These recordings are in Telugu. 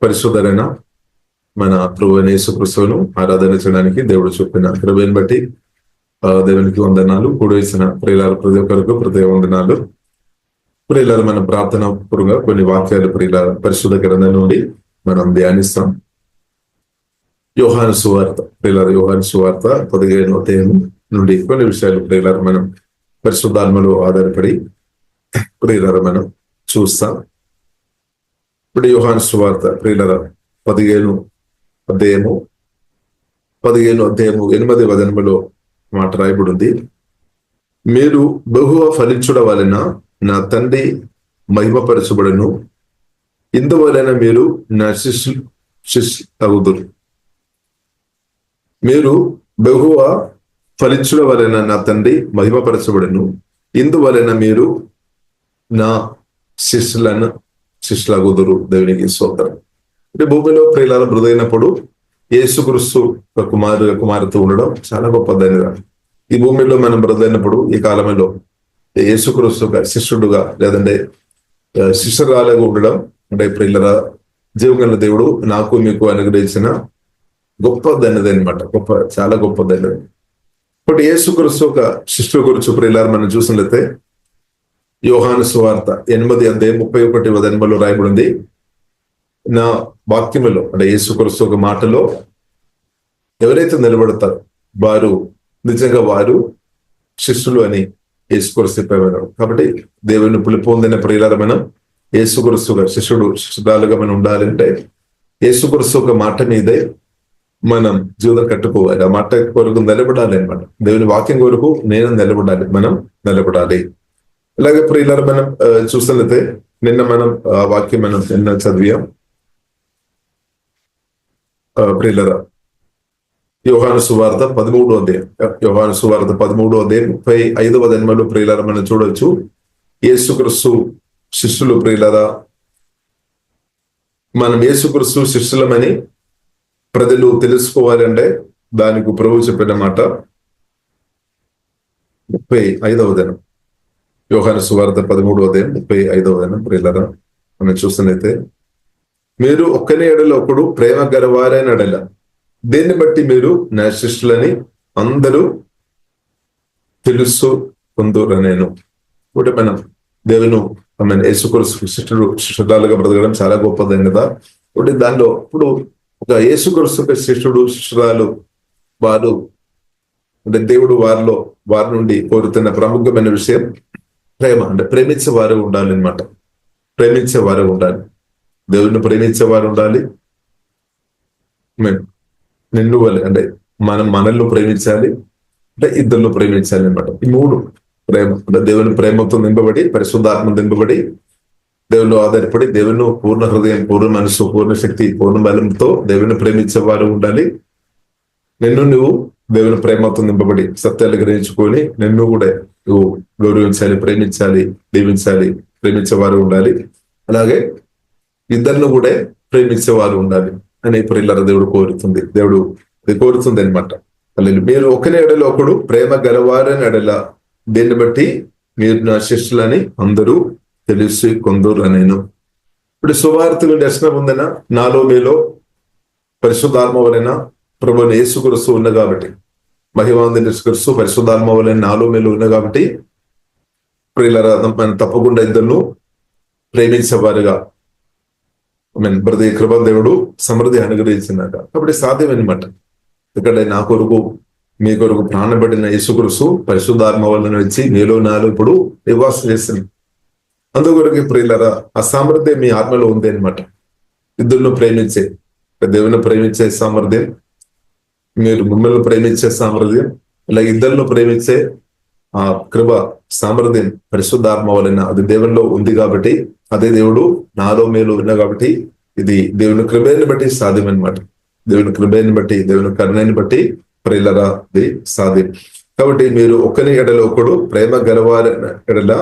పరిశుద్ధరైన మన ప్రభువైన యేసుక్రీస్తును ఆరాధన చేయడానికి దేవుడు చూపిన కృపను బట్టి దేవునికి వందనాలు. కూడేసిన ప్రియులార ప్రతి ఒక్కరికి ప్రతి వందనాలు. ప్రియులార మన ప్రార్థన పూర్వకంగా కొన్ని వాక్యాలు ప్రియులార పరిశుద్ధ గ్రంథం నుండి మనం ధ్యానిస్తాం. యోహాను సువార్త, ప్రియులార యోహాను సువార్త 15వ అధ్యాయం నుండి కొన్ని విషయాలు ప్రియులార మనం పరిశుద్ధాత్మలో ఆధారపడి ప్రియులార మనం చూస్తాం. ఇప్పుడు యోహాను సువార్త ప్రియులార 15వ అధ్యాయము 8వ వచనములో మాట రాయబడి ఉంది. మీరు బహుగా ఫలించుట వలన నా తండ్రి మహిమపరచబడును, ఇందువలన మీరు నా శిష్యులగుదురు. మీరు బహుగా ఫలించుట వలన నా తండ్రి మహిమపరచబడును, ఇందువలన మీరు నా శిష్యులగుదురు. దేవునికి స్తోత్రం. అంటే భూమిలో ప్రియులార మృదైనప్పుడు యేసుక్రీస్తు కుమార్తె ఉండడం చాలా గొప్పదైనది. ఈ భూమిలో మనం మృదైనప్పుడు ఈ కాలంలో యేసుక్రీస్తు శిష్యుడుగా లేదంటే శిష్యురాలుగా ఉండడం అంటే ప్రియులార జీవగల దేవుడు నాకు మీకు అనుగ్రహించిన గొప్పదైనది అనమాట. చాలా గొప్పదైనది. ఇప్పుడు యేసుక్రీస్తు ఒక శిష్యుడు గురించి ప్రియులార మనం చూసినట్లయితే యోహాను సువార్త 8వ అధ్యాయం 31వ వచనంలో రాయబడింది. నా వాక్యములో అంటే యేసుక్రీస్తు ఒక మాటలో ఎవరైతే నిలబడతారో వారు నిజంగా వారు శిష్యులు అని యేసుక్రీస్తు చెప్పేవారు. కాబట్టి దేవుని పిలుపు పొందిన ప్రియులార మనం యేసుక్రీస్తుగా శిష్యురాలుగా మనం ఉండాలంటే యేసుక్రీస్తు ఒక మాట మీదే మనం జీవితం కట్టుకోవాలి. ఆ మాట కొరకు నిలబడాలి అనమాట. దేవుని వాక్యం కొరకు నేను నిలబడాలి, మనం నిలబడాలి. ఇలాగే ప్రియులార మనం చూసినట్లయితే నిన్న మనం వాక్యం మనం నిన్న చదివాం. ప్రియులార యోహాను సువార్త 13వ అధ్యాయం 13వ అధ్యాయం 35వ వచనంలో ప్రియులార మనం చూడొచ్చు. యేసుక్రీస్తు శిష్యులు ప్రియులార మనం యేసుక్రీస్తు శిష్యులమని ప్రజలు తెలుసుకోవాలంటే దానికి ప్రభువు చెప్పిన మాట 35వ వచనం. యోహాను సువార్త 13వ అధ్యాయం 35వ వచనం ప్రియులార మనం చూస్తున్నైతే, మీరు ఒక్కని ఎడల ఒకడు ప్రేమ గలవారైన ఎడల దీన్ని బట్టి మీరు నా శిష్యులని అందరూ తెలుసుకుందురనేను. ఇప్పుడు మనం దేవుని యేసుక్రీస్తు శిష్యురాలుగా బ్రతకడం చాలా గొప్పదని కదా. ఇప్పుడు దానిలో ఇప్పుడు ఒక యేసుక్రీస్తు శిష్యుడు శిష్యురాలు వారు అంటే దేవుడు వారి నుండి కోరుతున్న ప్రముఖమైన విషయం ప్రేమ. అంటే ప్రేమించేవారు ఉండాలి అనమాట. ప్రేమించేవారు ఉండాలి, దేవుడిని ప్రేమించేవారు ఉండాలి. నిన్ను వల్ల అంటే మనల్ని ప్రేమించాలి, అంటే ఇద్దరిలో ప్రేమించాలి అనమాట. ఈ మూడు ప్రేమ అంటే దేవుని ప్రేమతో నింపబడి పరిశుద్ధాత్మ నింపబడి దేవుని ఆధారపడి దేవుని పూర్ణ హృదయం, పూర్ణ మనసు, పూర్ణ శక్తి, పూర్ణ బలంతో దేవుని ప్రేమించేవారు ఉండాలి. నువ్వు దేవుని ప్రేమతో నింపబడి సత్యాలు గ్రహించుకొని నిన్ను కూడా నువ్వు గౌరవించాలి, ప్రేమించాలి, దీవించాలి, ప్రేమించేవారు ఉండాలి. అలాగే ఇద్దరిని కూడా ప్రేమించేవారు ఉండాలి అని ప్రియులార దేవుడు కోరుతుంది అనమాట. మీరు ఒకరి ఎడల ఒకడు ప్రేమ గలవారని ఎడల దీన్ని బట్టి మీరు నా శిష్యులని అందరూ తెలుసుకొందురు అనేను. ఇప్పుడు సువార్తలు దర్శనం ఉందన నాలో మీలో పరిశుద్ధాత్మ వలన ప్రభువైన యేసుక్రీస్తు ఉన్న కాబట్టి, మహిమాంది యేసుక్రీస్తు పరిశుద్ధాత్మ వలన నాలో మీలో ఉన్న కాబట్టి ప్రియులార మనం తప్పకుండా ఇద్దరు ప్రేమించేవారుగా ప్రతి కృప దేవుడు సమృద్ధి అనుగ్రహించినాక కాబట్టి సాధ్యమనమాట. ఇక్కడ నా కొరకు మీ కొరకు ప్రాణపడిన యేసుక్రీస్తు పరిశుద్ధాత్మ వలన వచ్చి మీలో నాలో ఇప్పుడు నివాసం చేస్తుంది. అందుకొరకు ప్రియులార ఆ సామర్థ్యం మీ ఆత్మలో ఉంది అనమాట. ఇద్దరును ప్రేమించే దేవుని ప్రేమించే సామర్థ్యం, మీరు మిమ్మల్ని ప్రేమించే సామర్థ్యం, ఇలా ఇద్దరును ప్రేమించే ఆ కృప సామర్థ్యం పరిశుద్ధాత్మ వలన అది దేవునిలో ఉంది కాబట్టి, అదే దేవుడు నాలో మేలు ఉన్నా కాబట్టి ఇది దేవుని కృపని బట్టి సాధ్యమనమాట. దేవుని కృపని బట్టి, దేవుని కరుణని బట్టి ప్రియులార ఇది సాధ్యం. కాబట్టి మీరు ఒకరి ఎడల ఒకడు ప్రేమ గలవారైన ఎడల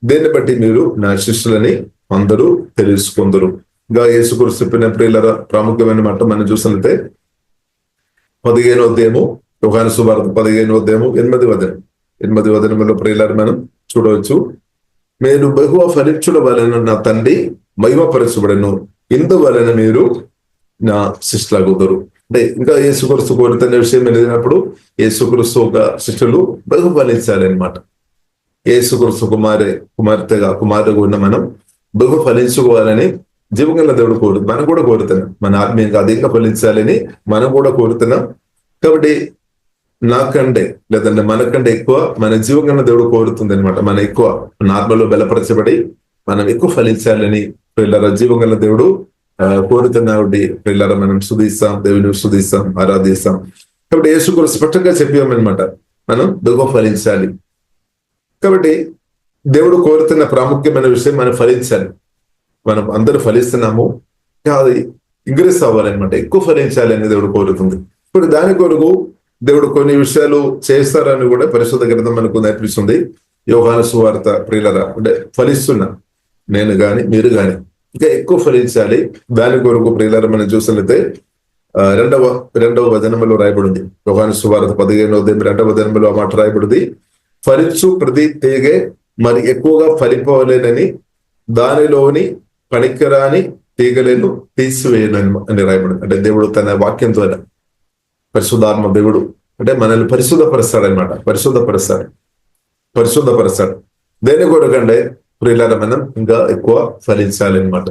దీన్ని బట్టి మీరు నా శిష్యులని అందరూ తెలుసుకుందరు. ఇంకా యేసుక్రీస్తు చెప్పిన ప్రియులార ప్రాముఖ్యమైన మాట మనం చూసినట్లయితే 15వ అధ్యాయము యోహాను సువార్త 15వ అధ్యాయము 8వ వచనంలో ప్రియులార మనం చూడవచ్చు. మీరు బహుగా ఫలించుట వలన నా తండ్రి మహిమపరచబడను, ఇందువలన మీరు నా శిష్యులాగుదురు. అంటే ఇంకా యేసుక్రీస్తు కోరుతున్న విషయం వెళ్ళినప్పుడు యేసుక్రీస్తు ఒక శిష్యులు బహు ఫలించాలి అనమాట. యేసుక్రీస్తు కుమారుగా ఉన్న మనం బహు ఫలించుకోవాలని జీవగల దేవుడు మనం కూడా కోరుతున్నాం. మన ఆత్మీయంగా అధికంగా ఫలించాలని మనం కూడా కోరుతున్నాం. కాబట్టి నాకంటే లేదంటే మనకంటే ఎక్కువ మన జీవగల దేవుడు కోరుతుంది అనమాట. మన ఎక్కువ మన ఆత్మలో బలపరచబడి మనం ఎక్కువ ఫలించాలని పిల్లల జీవగల దేవుడు కోరుతున్నాడు. పిల్లల మనం స్తుతిస్తాం, దేవుని స్తుతిస్తాం, ఆరాధిస్తాం. కాబట్టి యేసుక్రీస్తు స్పష్టంగా చెప్పామన్నమాట, మనం బహు ఫలించాలి. కాబట్టి దేవుడు కోరుతున్న ప్రాముఖ్యమైన విషయం మనం ఫలించాలి. మనం అందరూ ఫలిస్తున్నాము, అది ఇంక్రీజ్ అవ్వాలన్నమాట, ఎక్కువ ఫలించాలి అని దేవుడు కోరుతుంది. ఇప్పుడు దాని కొరకు దేవుడు కొన్ని విషయాలు చేస్తారని కూడా పరిశుద్ధ గ్రంథం మనకు నేర్పిస్తుంది. యోహాను సువార్త ప్రియులరా, అంటే ఫలిస్తున్నా నేను గాని మీరు గాని ఇంకా ఎక్కువ ఫలించాలి. దాని కొరకు ప్రియులరా మనం చూసినట్లయితే రెండవ వచనంలో రాయబడింది. యోహాను సువార్త 15వ అధ్యాయం 2వ వచనంలో ఆ మాట రాయబడింది. ఫలించు ప్రతి తీగె మరి ఎక్కువగా ఫలింపవలేనని దానిలోని పనికిరాని తీగలను తీసివేయను అని రాయబడింది. అంటే దేవుడు తన వాక్యం ద్వారా, పరిశుద్ధాత్మ దేవుడు అంటే మనల్ని పరిశుద్ధపరుస్తాడనమాట. పరిశుద్ధపరుస్తాడు. దేని కొరకంటే ప్రియులారా మనం ఇంకా ఎక్కువ ఫలించాలి అనమాట.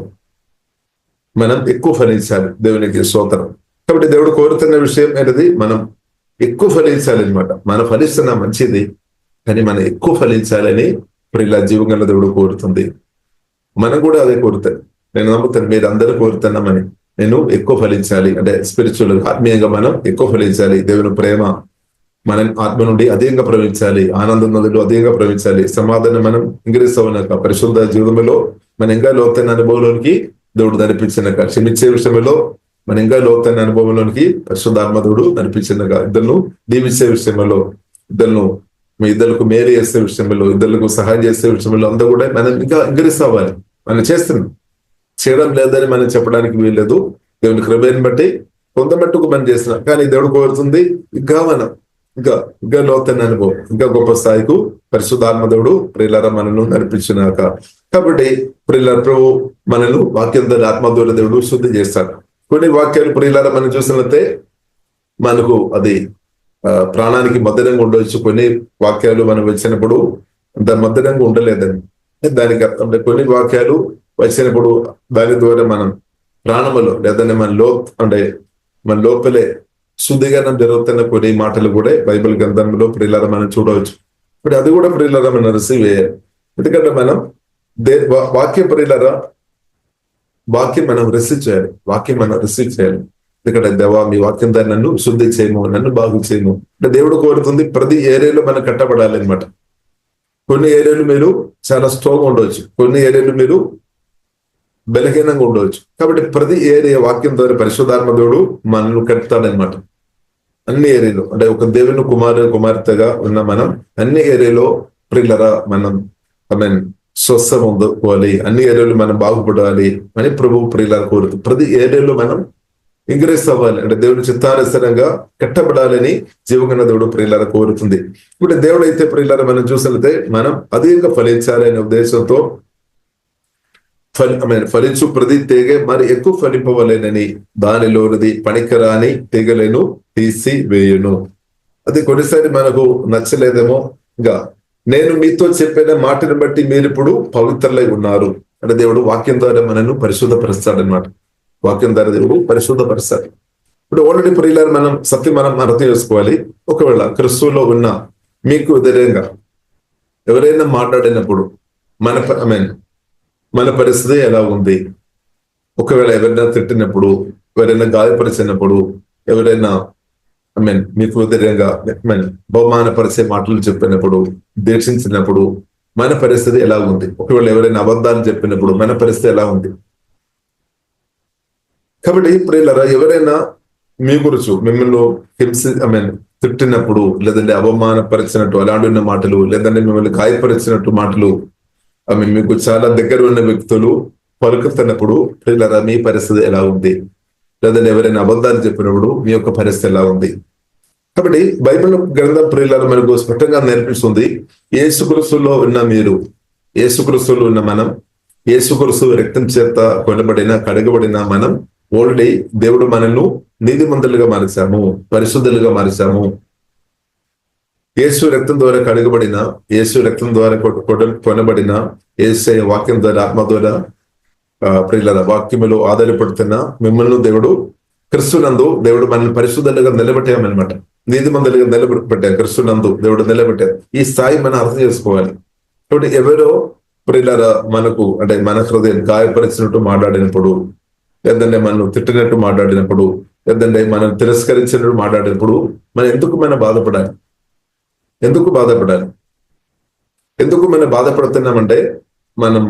మనం ఎక్కువ ఫలించాలి. దేవునికి స్తోత్రం. కాబట్టి దేవుడు కోరుతున్న విషయం అనేది మనం ఎక్కువ ఫలించాలి అనమాట. మనం ఫలిస్తున్నా మంచిది, కానీ మనం ఎక్కువ ఫలించాలని ప్రియుల జీవగల దేవుడు కోరుతుంది. మనం కూడా అదే కోరుతాను. నేను నమ్ముతాను మీరు అందరూ కోరుతున్నామని. నేను ఎక్కువ ఫలించాలి అంటే స్పిరిచువల్ ఆత్మీయంగా మనం ఎక్కువ ఫలించాలి. దేవుని ప్రేమ మన ఆత్మ నుండి అధికంగా ప్రవహించాలి. ఆనందం నదులు అధికంగా ప్రవహించాలి. సమాధానం మనం ఇంక్రీజ్ అవ్వనాక, పరిశుద్ధ జీవితంలో మన ఇంకా లోతైన అనుభవంలోనికి దేవుడు నడిపించినాక, క్షమించే విషయంలో మన ఇంకా లోతైన అనుభవంలోనికి పరిశుద్ధాత్మ దేవుడు నడిపించినాక, ఇద్దరును దీవించే విషయంలో, మీ ఇద్దరికి మేలు చేసే విషయంలో, ఇద్దరులకు సహాయం చేసే విషయంలో అందరూ కూడా మనం ఇంకా ఇంక్రీజ్ అవ్వాలి. మనం చేస్తున్నాం, చేయడం లేదని మనం చెప్పడానికి వీల్లేదు. దేవుని కృపను బట్టి కొంత మట్టుకు మనం చేస్తున్నాం, కానీ దేవుడు కోరుతుంది ఇంకా మనం ఇంకా లోతైన అనుభవం, ఇంకా గొప్ప స్థాయికు పరిశుద్ధాత్మ దేవుడు ప్రియులారా మనను నడిపించినాక. కాబట్టి ప్రియులారా ప్రభు మనను వాక్యం ద్వారా ఆత్మ ద్వారా దేవుడు శుద్ధి చేస్తాడు. కొన్ని వాక్యాలు ప్రియులారా మనం చూసినట్లయితే మనకు అది ప్రాణానికి మధురంగా ఉండవచ్చు. కొన్ని వాక్యాలు మనం వచ్చినప్పుడు అంత మధురంగా ఉండలేదని దానికి అర్థం. కొన్ని వాక్యాలు వచ్చినప్పుడు దాని ద్వారా మనం ప్రాణములో లేదంటే మన లోపలే శుద్ధీకరణం జరుగుతున్న కొన్ని మాటలు కూడా బైబిల్ గ్రంథంలో ప్రియులారా మనం చూడవచ్చు. ఇప్పుడు అది కూడా ప్రియులారా మనం రిసీవ్ చేయాలి. ఎందుకంటే మనం వాక్యం ప్రియులారా, వాక్యం మనం రిసీవ్ చేయాలి. ఎందుకంటే దేవా మీ వాక్యం దాన్ని నన్ను శుద్ధి చేయము, నన్ను బాగు చేయము అంటే దేవుడు కోరుతుంది. ప్రతి ఏరియాలో మనం కట్టబడాలి అనమాట. కొన్ని ఏరియాలు మీరు చాలా స్ట్రాంగ్ ఉండవచ్చు, కొన్ని ఏరియాలు మీరు బలహీనంగా ఉండవచ్చు. కాబట్టి ప్రతి ఏరియా వాక్యం ద్వారా పరిశుద్ధాత్మ దేవుడు మనల్ని కడతాడనమాట. అన్ని ఏరియాలో అంటే ఒక దేవుని కుమార్తెగా ఉన్న మనం అన్ని ఏరియాలో ప్రియులరా మనం స్వస్థం పొందుకోవాలి, అన్ని ఏరియాలో మనం బాగుపడాలి అని ప్రభు ప్రియులరా కోరుతుంది. ప్రతి ఏరియాలో మనం ఇంక్రీజ్ అవ్వాలి అంటే దేవుని చిత్తానుసారంగా కట్టబడాలని జీవగణ దేవుడు ప్రియులరా కోరుతుంది. ఇప్పుడు దేవుడు అయితే ప్రియులరా మనం చూసినట్లయితే మనం అధికంగా ఫలించాలి అనే ఉద్దేశంతో ఫలించు ప్రతి తీగ మరి ఎక్కువ ఫలింపవలేనని దానిలోనిది పనికిరాని తీగలను తీసి వేయును. అది కొన్నిసారి మనకు నచ్చలేదేమో. ఇంకా నేను మీతో చెప్పిన మాటను బట్టి మీరు ఇప్పుడు పవిత్రులై ఉన్నారు అంటే దేవుడు వాక్యం ద్వారా మనను పరిశుద్ధపరుస్తాడనమాట. వాక్యం ద్వారా దేవుడు పరిశుద్ధపరుస్తాడు. ఇప్పుడు ఆల్రెడీ ప్రియులారా మనం సత్యం అర్థం చేసుకోవాలి. ఒకవేళ క్రిస్తువులో ఉన్న మీకు వ్యతిరేకంగా ఎవరైనా మాట్లాడినప్పుడు మన పరిస్థితి ఎలా ఉంది? ఒకవేళ ఎవరైనా తిట్టినప్పుడు, ఎవరైనా గాయపరిచినప్పుడు, ఎవరైనా మీకు వ్యతిరేకంగా బహుమానపరిచే మాటలు చెప్పినప్పుడు, దీక్షించినప్పుడు మన పరిస్థితి ఎలా ఉంది? ఒకవేళ ఎవరైనా అబద్ధాలు చెప్పినప్పుడు మన పరిస్థితి ఎలా ఉంది? కాబట్టి ప్రియులారా ఎవరైనా మీ గురించి మిమ్మల్ని తిట్టినప్పుడు, లేదంటే అవమానపరిచినట్టు అలాంటి ఉన్న మాటలు, లేదంటే మిమ్మల్ని గాయపరిచినట్టు మాటలు మీకు చాలా దగ్గర ఉన్న వ్యక్తులు పలుకుతున్నప్పుడు ప్రియులారా మీ పరిస్థితి ఎలా ఉంది? లేదంటే ఎవరైనా అబద్ధాలు చెప్పినప్పుడు మీ యొక్క పరిస్థితి ఎలా ఉంది? కాబట్టి బైబిల్ గ్రంథం ప్రియులారా మనకు స్పష్టంగా నేర్పిస్తుంది. యేసుక్రీస్తులో ఉన్న మీరు, యేసుక్రీస్తులో ఉన్న మనం, యేసుక్రీస్తు రక్తం చేత కొనబడిన కడగబడిన మనం ఆల్రెడీ దేవుడు మనల్ని నీతిమంతులుగా మార్చాము, పరిశుద్ధులుగా మార్చాము. యేసు రక్తం ద్వారా కడగబడిన, యేసు రక్తం ద్వారా కొనబడిన, యేసయ్య వాక్యం ద్వారా, ఆత్మ ద్వారా ప్రియులారా వాక్యములో ఆధారపడుతున్న మిమ్మల్ని దేవుడు క్రీస్తునందు దేవుడు మనల్ని పరిశుద్ధులుగా నిలబెట్టామన్నమాట. నీతిమంతులుగా నిలబెట్టారు. క్రీస్తునందు దేవుడు నిలబెట్టారు. ఈ స్థాయి మనం అర్థం చేసుకోవాలి. కాబట్టి ఎవరో ప్రియులారా మనకు అంటే మన హృదయం గాయపరిచినట్టు మాట్లాడినప్పుడు, లేదంటే మనం తిట్టినట్టు మాట్లాడినప్పుడు, లేదంటే మనం తిరస్కరించినట్టు మాట్లాడినప్పుడు మనం ఎందుకు బాధపడాలి? ఎందుకు మనం బాధపడుతున్నామంటే మనం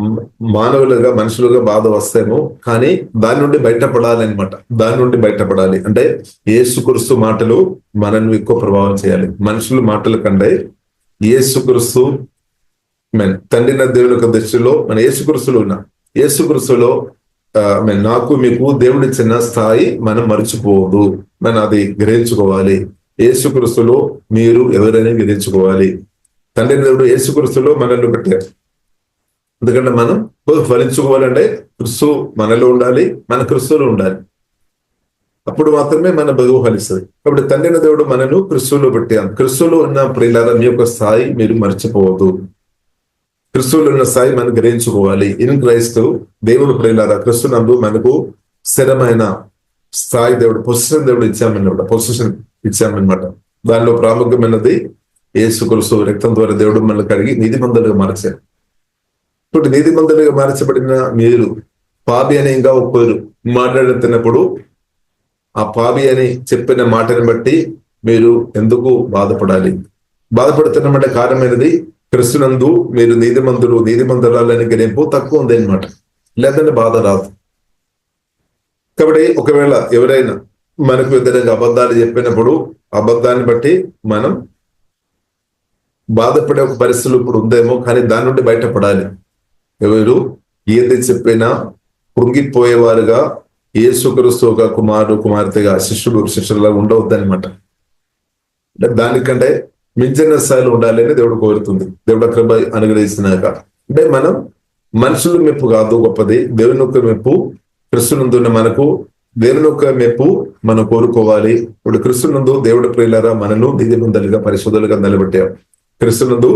మానవులుగా, మనుషులుగా బాధ వస్తేమో, కానీ దాని నుండి బయటపడాలి అనమాట. దాని నుండి బయటపడాలి అంటే యేసుక్రీస్తు మాటలు మనల్ని ఎక్కువ ప్రభావం చేయాలి. మనుషుల మాటల కంటే యేసుక్రీస్తు తండ్రిన దేవుని యొక్క దృష్టిలో మన యేసుక్రీస్తులో ఉన్న యేసుక్రీస్తులో నాకు మీకు దేవుడిచ్చిన స్థాయి మనం మర్చిపోవద్దు. మనం అది గ్రహించుకోవాలి. యేసుక్రీస్తులో మీరు ఎవరైనా గ్రహించుకోవాలి. తండ్రి దేవుడు యేసుక్రీస్తులో మనల్ని పెట్టారు. ఎందుకంటే మనం ఫలించుకోవాలంటే క్రీస్తు మనలో ఉండాలి, మన క్రీస్తులో ఉండాలి. అప్పుడు మాత్రమే మన బతుకు ఫలిస్తుంది. కాబట్టి తండ్రిన దేవుడు మనను క్రీస్తులో పెట్టాను. క్రీస్తులో ఉన్న ప్రియులారా మీ యొక్క స్థాయి మీరు మర్చిపోవద్దు. క్రీస్తులో ఉన్న స్థాయి మనం గ్రహించుకోవాలి. ఇన్ క్రైస్తు దేవుడు ప్రియులారా క్రీస్తునందు మనకు స్థిరమైన స్థాయి దేవుడు పొజిషన్ దేవుడు ఇచ్చామన్నమాట. దానిలో ప్రాముఖ్యమైనది యేసుక్రీస్తు రక్తం ద్వారా దేవుడు మనల్ని కడిగి నీతిమంతులుగా మార్చారు. ఇప్పుడు నీతిమంతులుగా మార్చబడిన మీరు పాపి అని ఇంకా ఒక్కరు మాట్లాడుతున్నప్పుడు ఆ పాపి అని చెప్పిన మాటని బట్టి మీరు ఎందుకు బాధపడాలి? బాధపడుతున్నామంటే కారణమైనది క్రీస్తునందు మీరు నీతిమంతురాలని గ్రహింపు తక్కువ ఉంది అనమాట. లేదంటే బాధ రాదు. కాబట్టి ఒకవేళ ఎవరైనా మనకు వ్యతిరేకంగా అబద్ధాలు చెప్పినప్పుడు అబద్ధాన్ని బట్టి మనం బాధపడే ఒక పరిస్థితులు ఇప్పుడు ఉందేమో, కానీ దాని నుండి బయటపడాలి. ఎవరు ఏది చెప్పినా కృంగిపోయేవారుగా యేసుక్రీస్తు ఒక కుమార్తెగా శిష్యులా ఉండవద్దనమాట. దానికంటే మించిన స్థాయిలో ఉండాలి అని దేవుడు కోరుతుంది. దేవుడు కృప అనుగ్రహిస్తున్నాక అంటే మనం మనుషుల మెప్పు కాదు గొప్పది, దేవుని యొక్క మెప్పు. క్రీస్తునందున్న మనకు దేవుని యొక్క మెప్పు మనం కోరుకోవాలి. ఇప్పుడు క్రీస్తునందు దేవుడు ప్రియులారా మనను నీతిమంతులుగా పరిశుద్ధులుగా నిలబెట్టారు. క్రీస్తునందు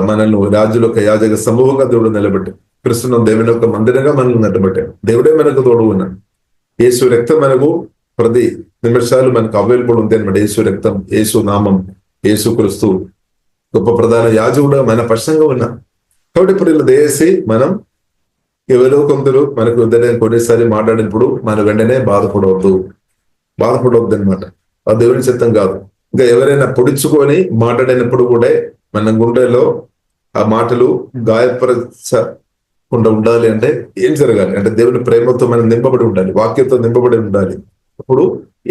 మనల్ని రాజుల యొక్క యాజక సమూహంగా దేవుడు నిలబెట్టాడు. క్రీస్తునందు దేవుని యొక్క మందిరంగా మనల్ని నిలబెట్టాడు. దేవుడే మనకు తోడు ఉన్నాడు. యేసు రక్తం మనకు ప్రతి నిమిషాలు మనకు అవైలబుల్ ఉంది అనమాట. యేసు రక్తం, యేసు నామం, యేసు క్రీస్తు గొప్ప ప్రధాన యాజకుడుగా మన పక్షంగా ఉన్నా. కాబట్టి ఇప్పుడు ఇలా దయచేసి మనం ఎవరో కొందరు మనకు కొన్నిసారి మాట్లాడినప్పుడు మన వెంటనే బాధపడవద్దు అనమాట. ఆ దేవుని చిత్తం కాదు. ఇంకా ఎవరైనా పొడుచుకొని మాట్లాడినప్పుడు కూడా మన గుండెలో ఆ మాటలు గాయపరచకుండా ఉండాలి అంటే ఏం జరగాలి అంటే దేవుని ప్రేమతో మనం నింపబడి ఉండాలి, వాక్యంతో నింపబడి ఉండాలి. అప్పుడు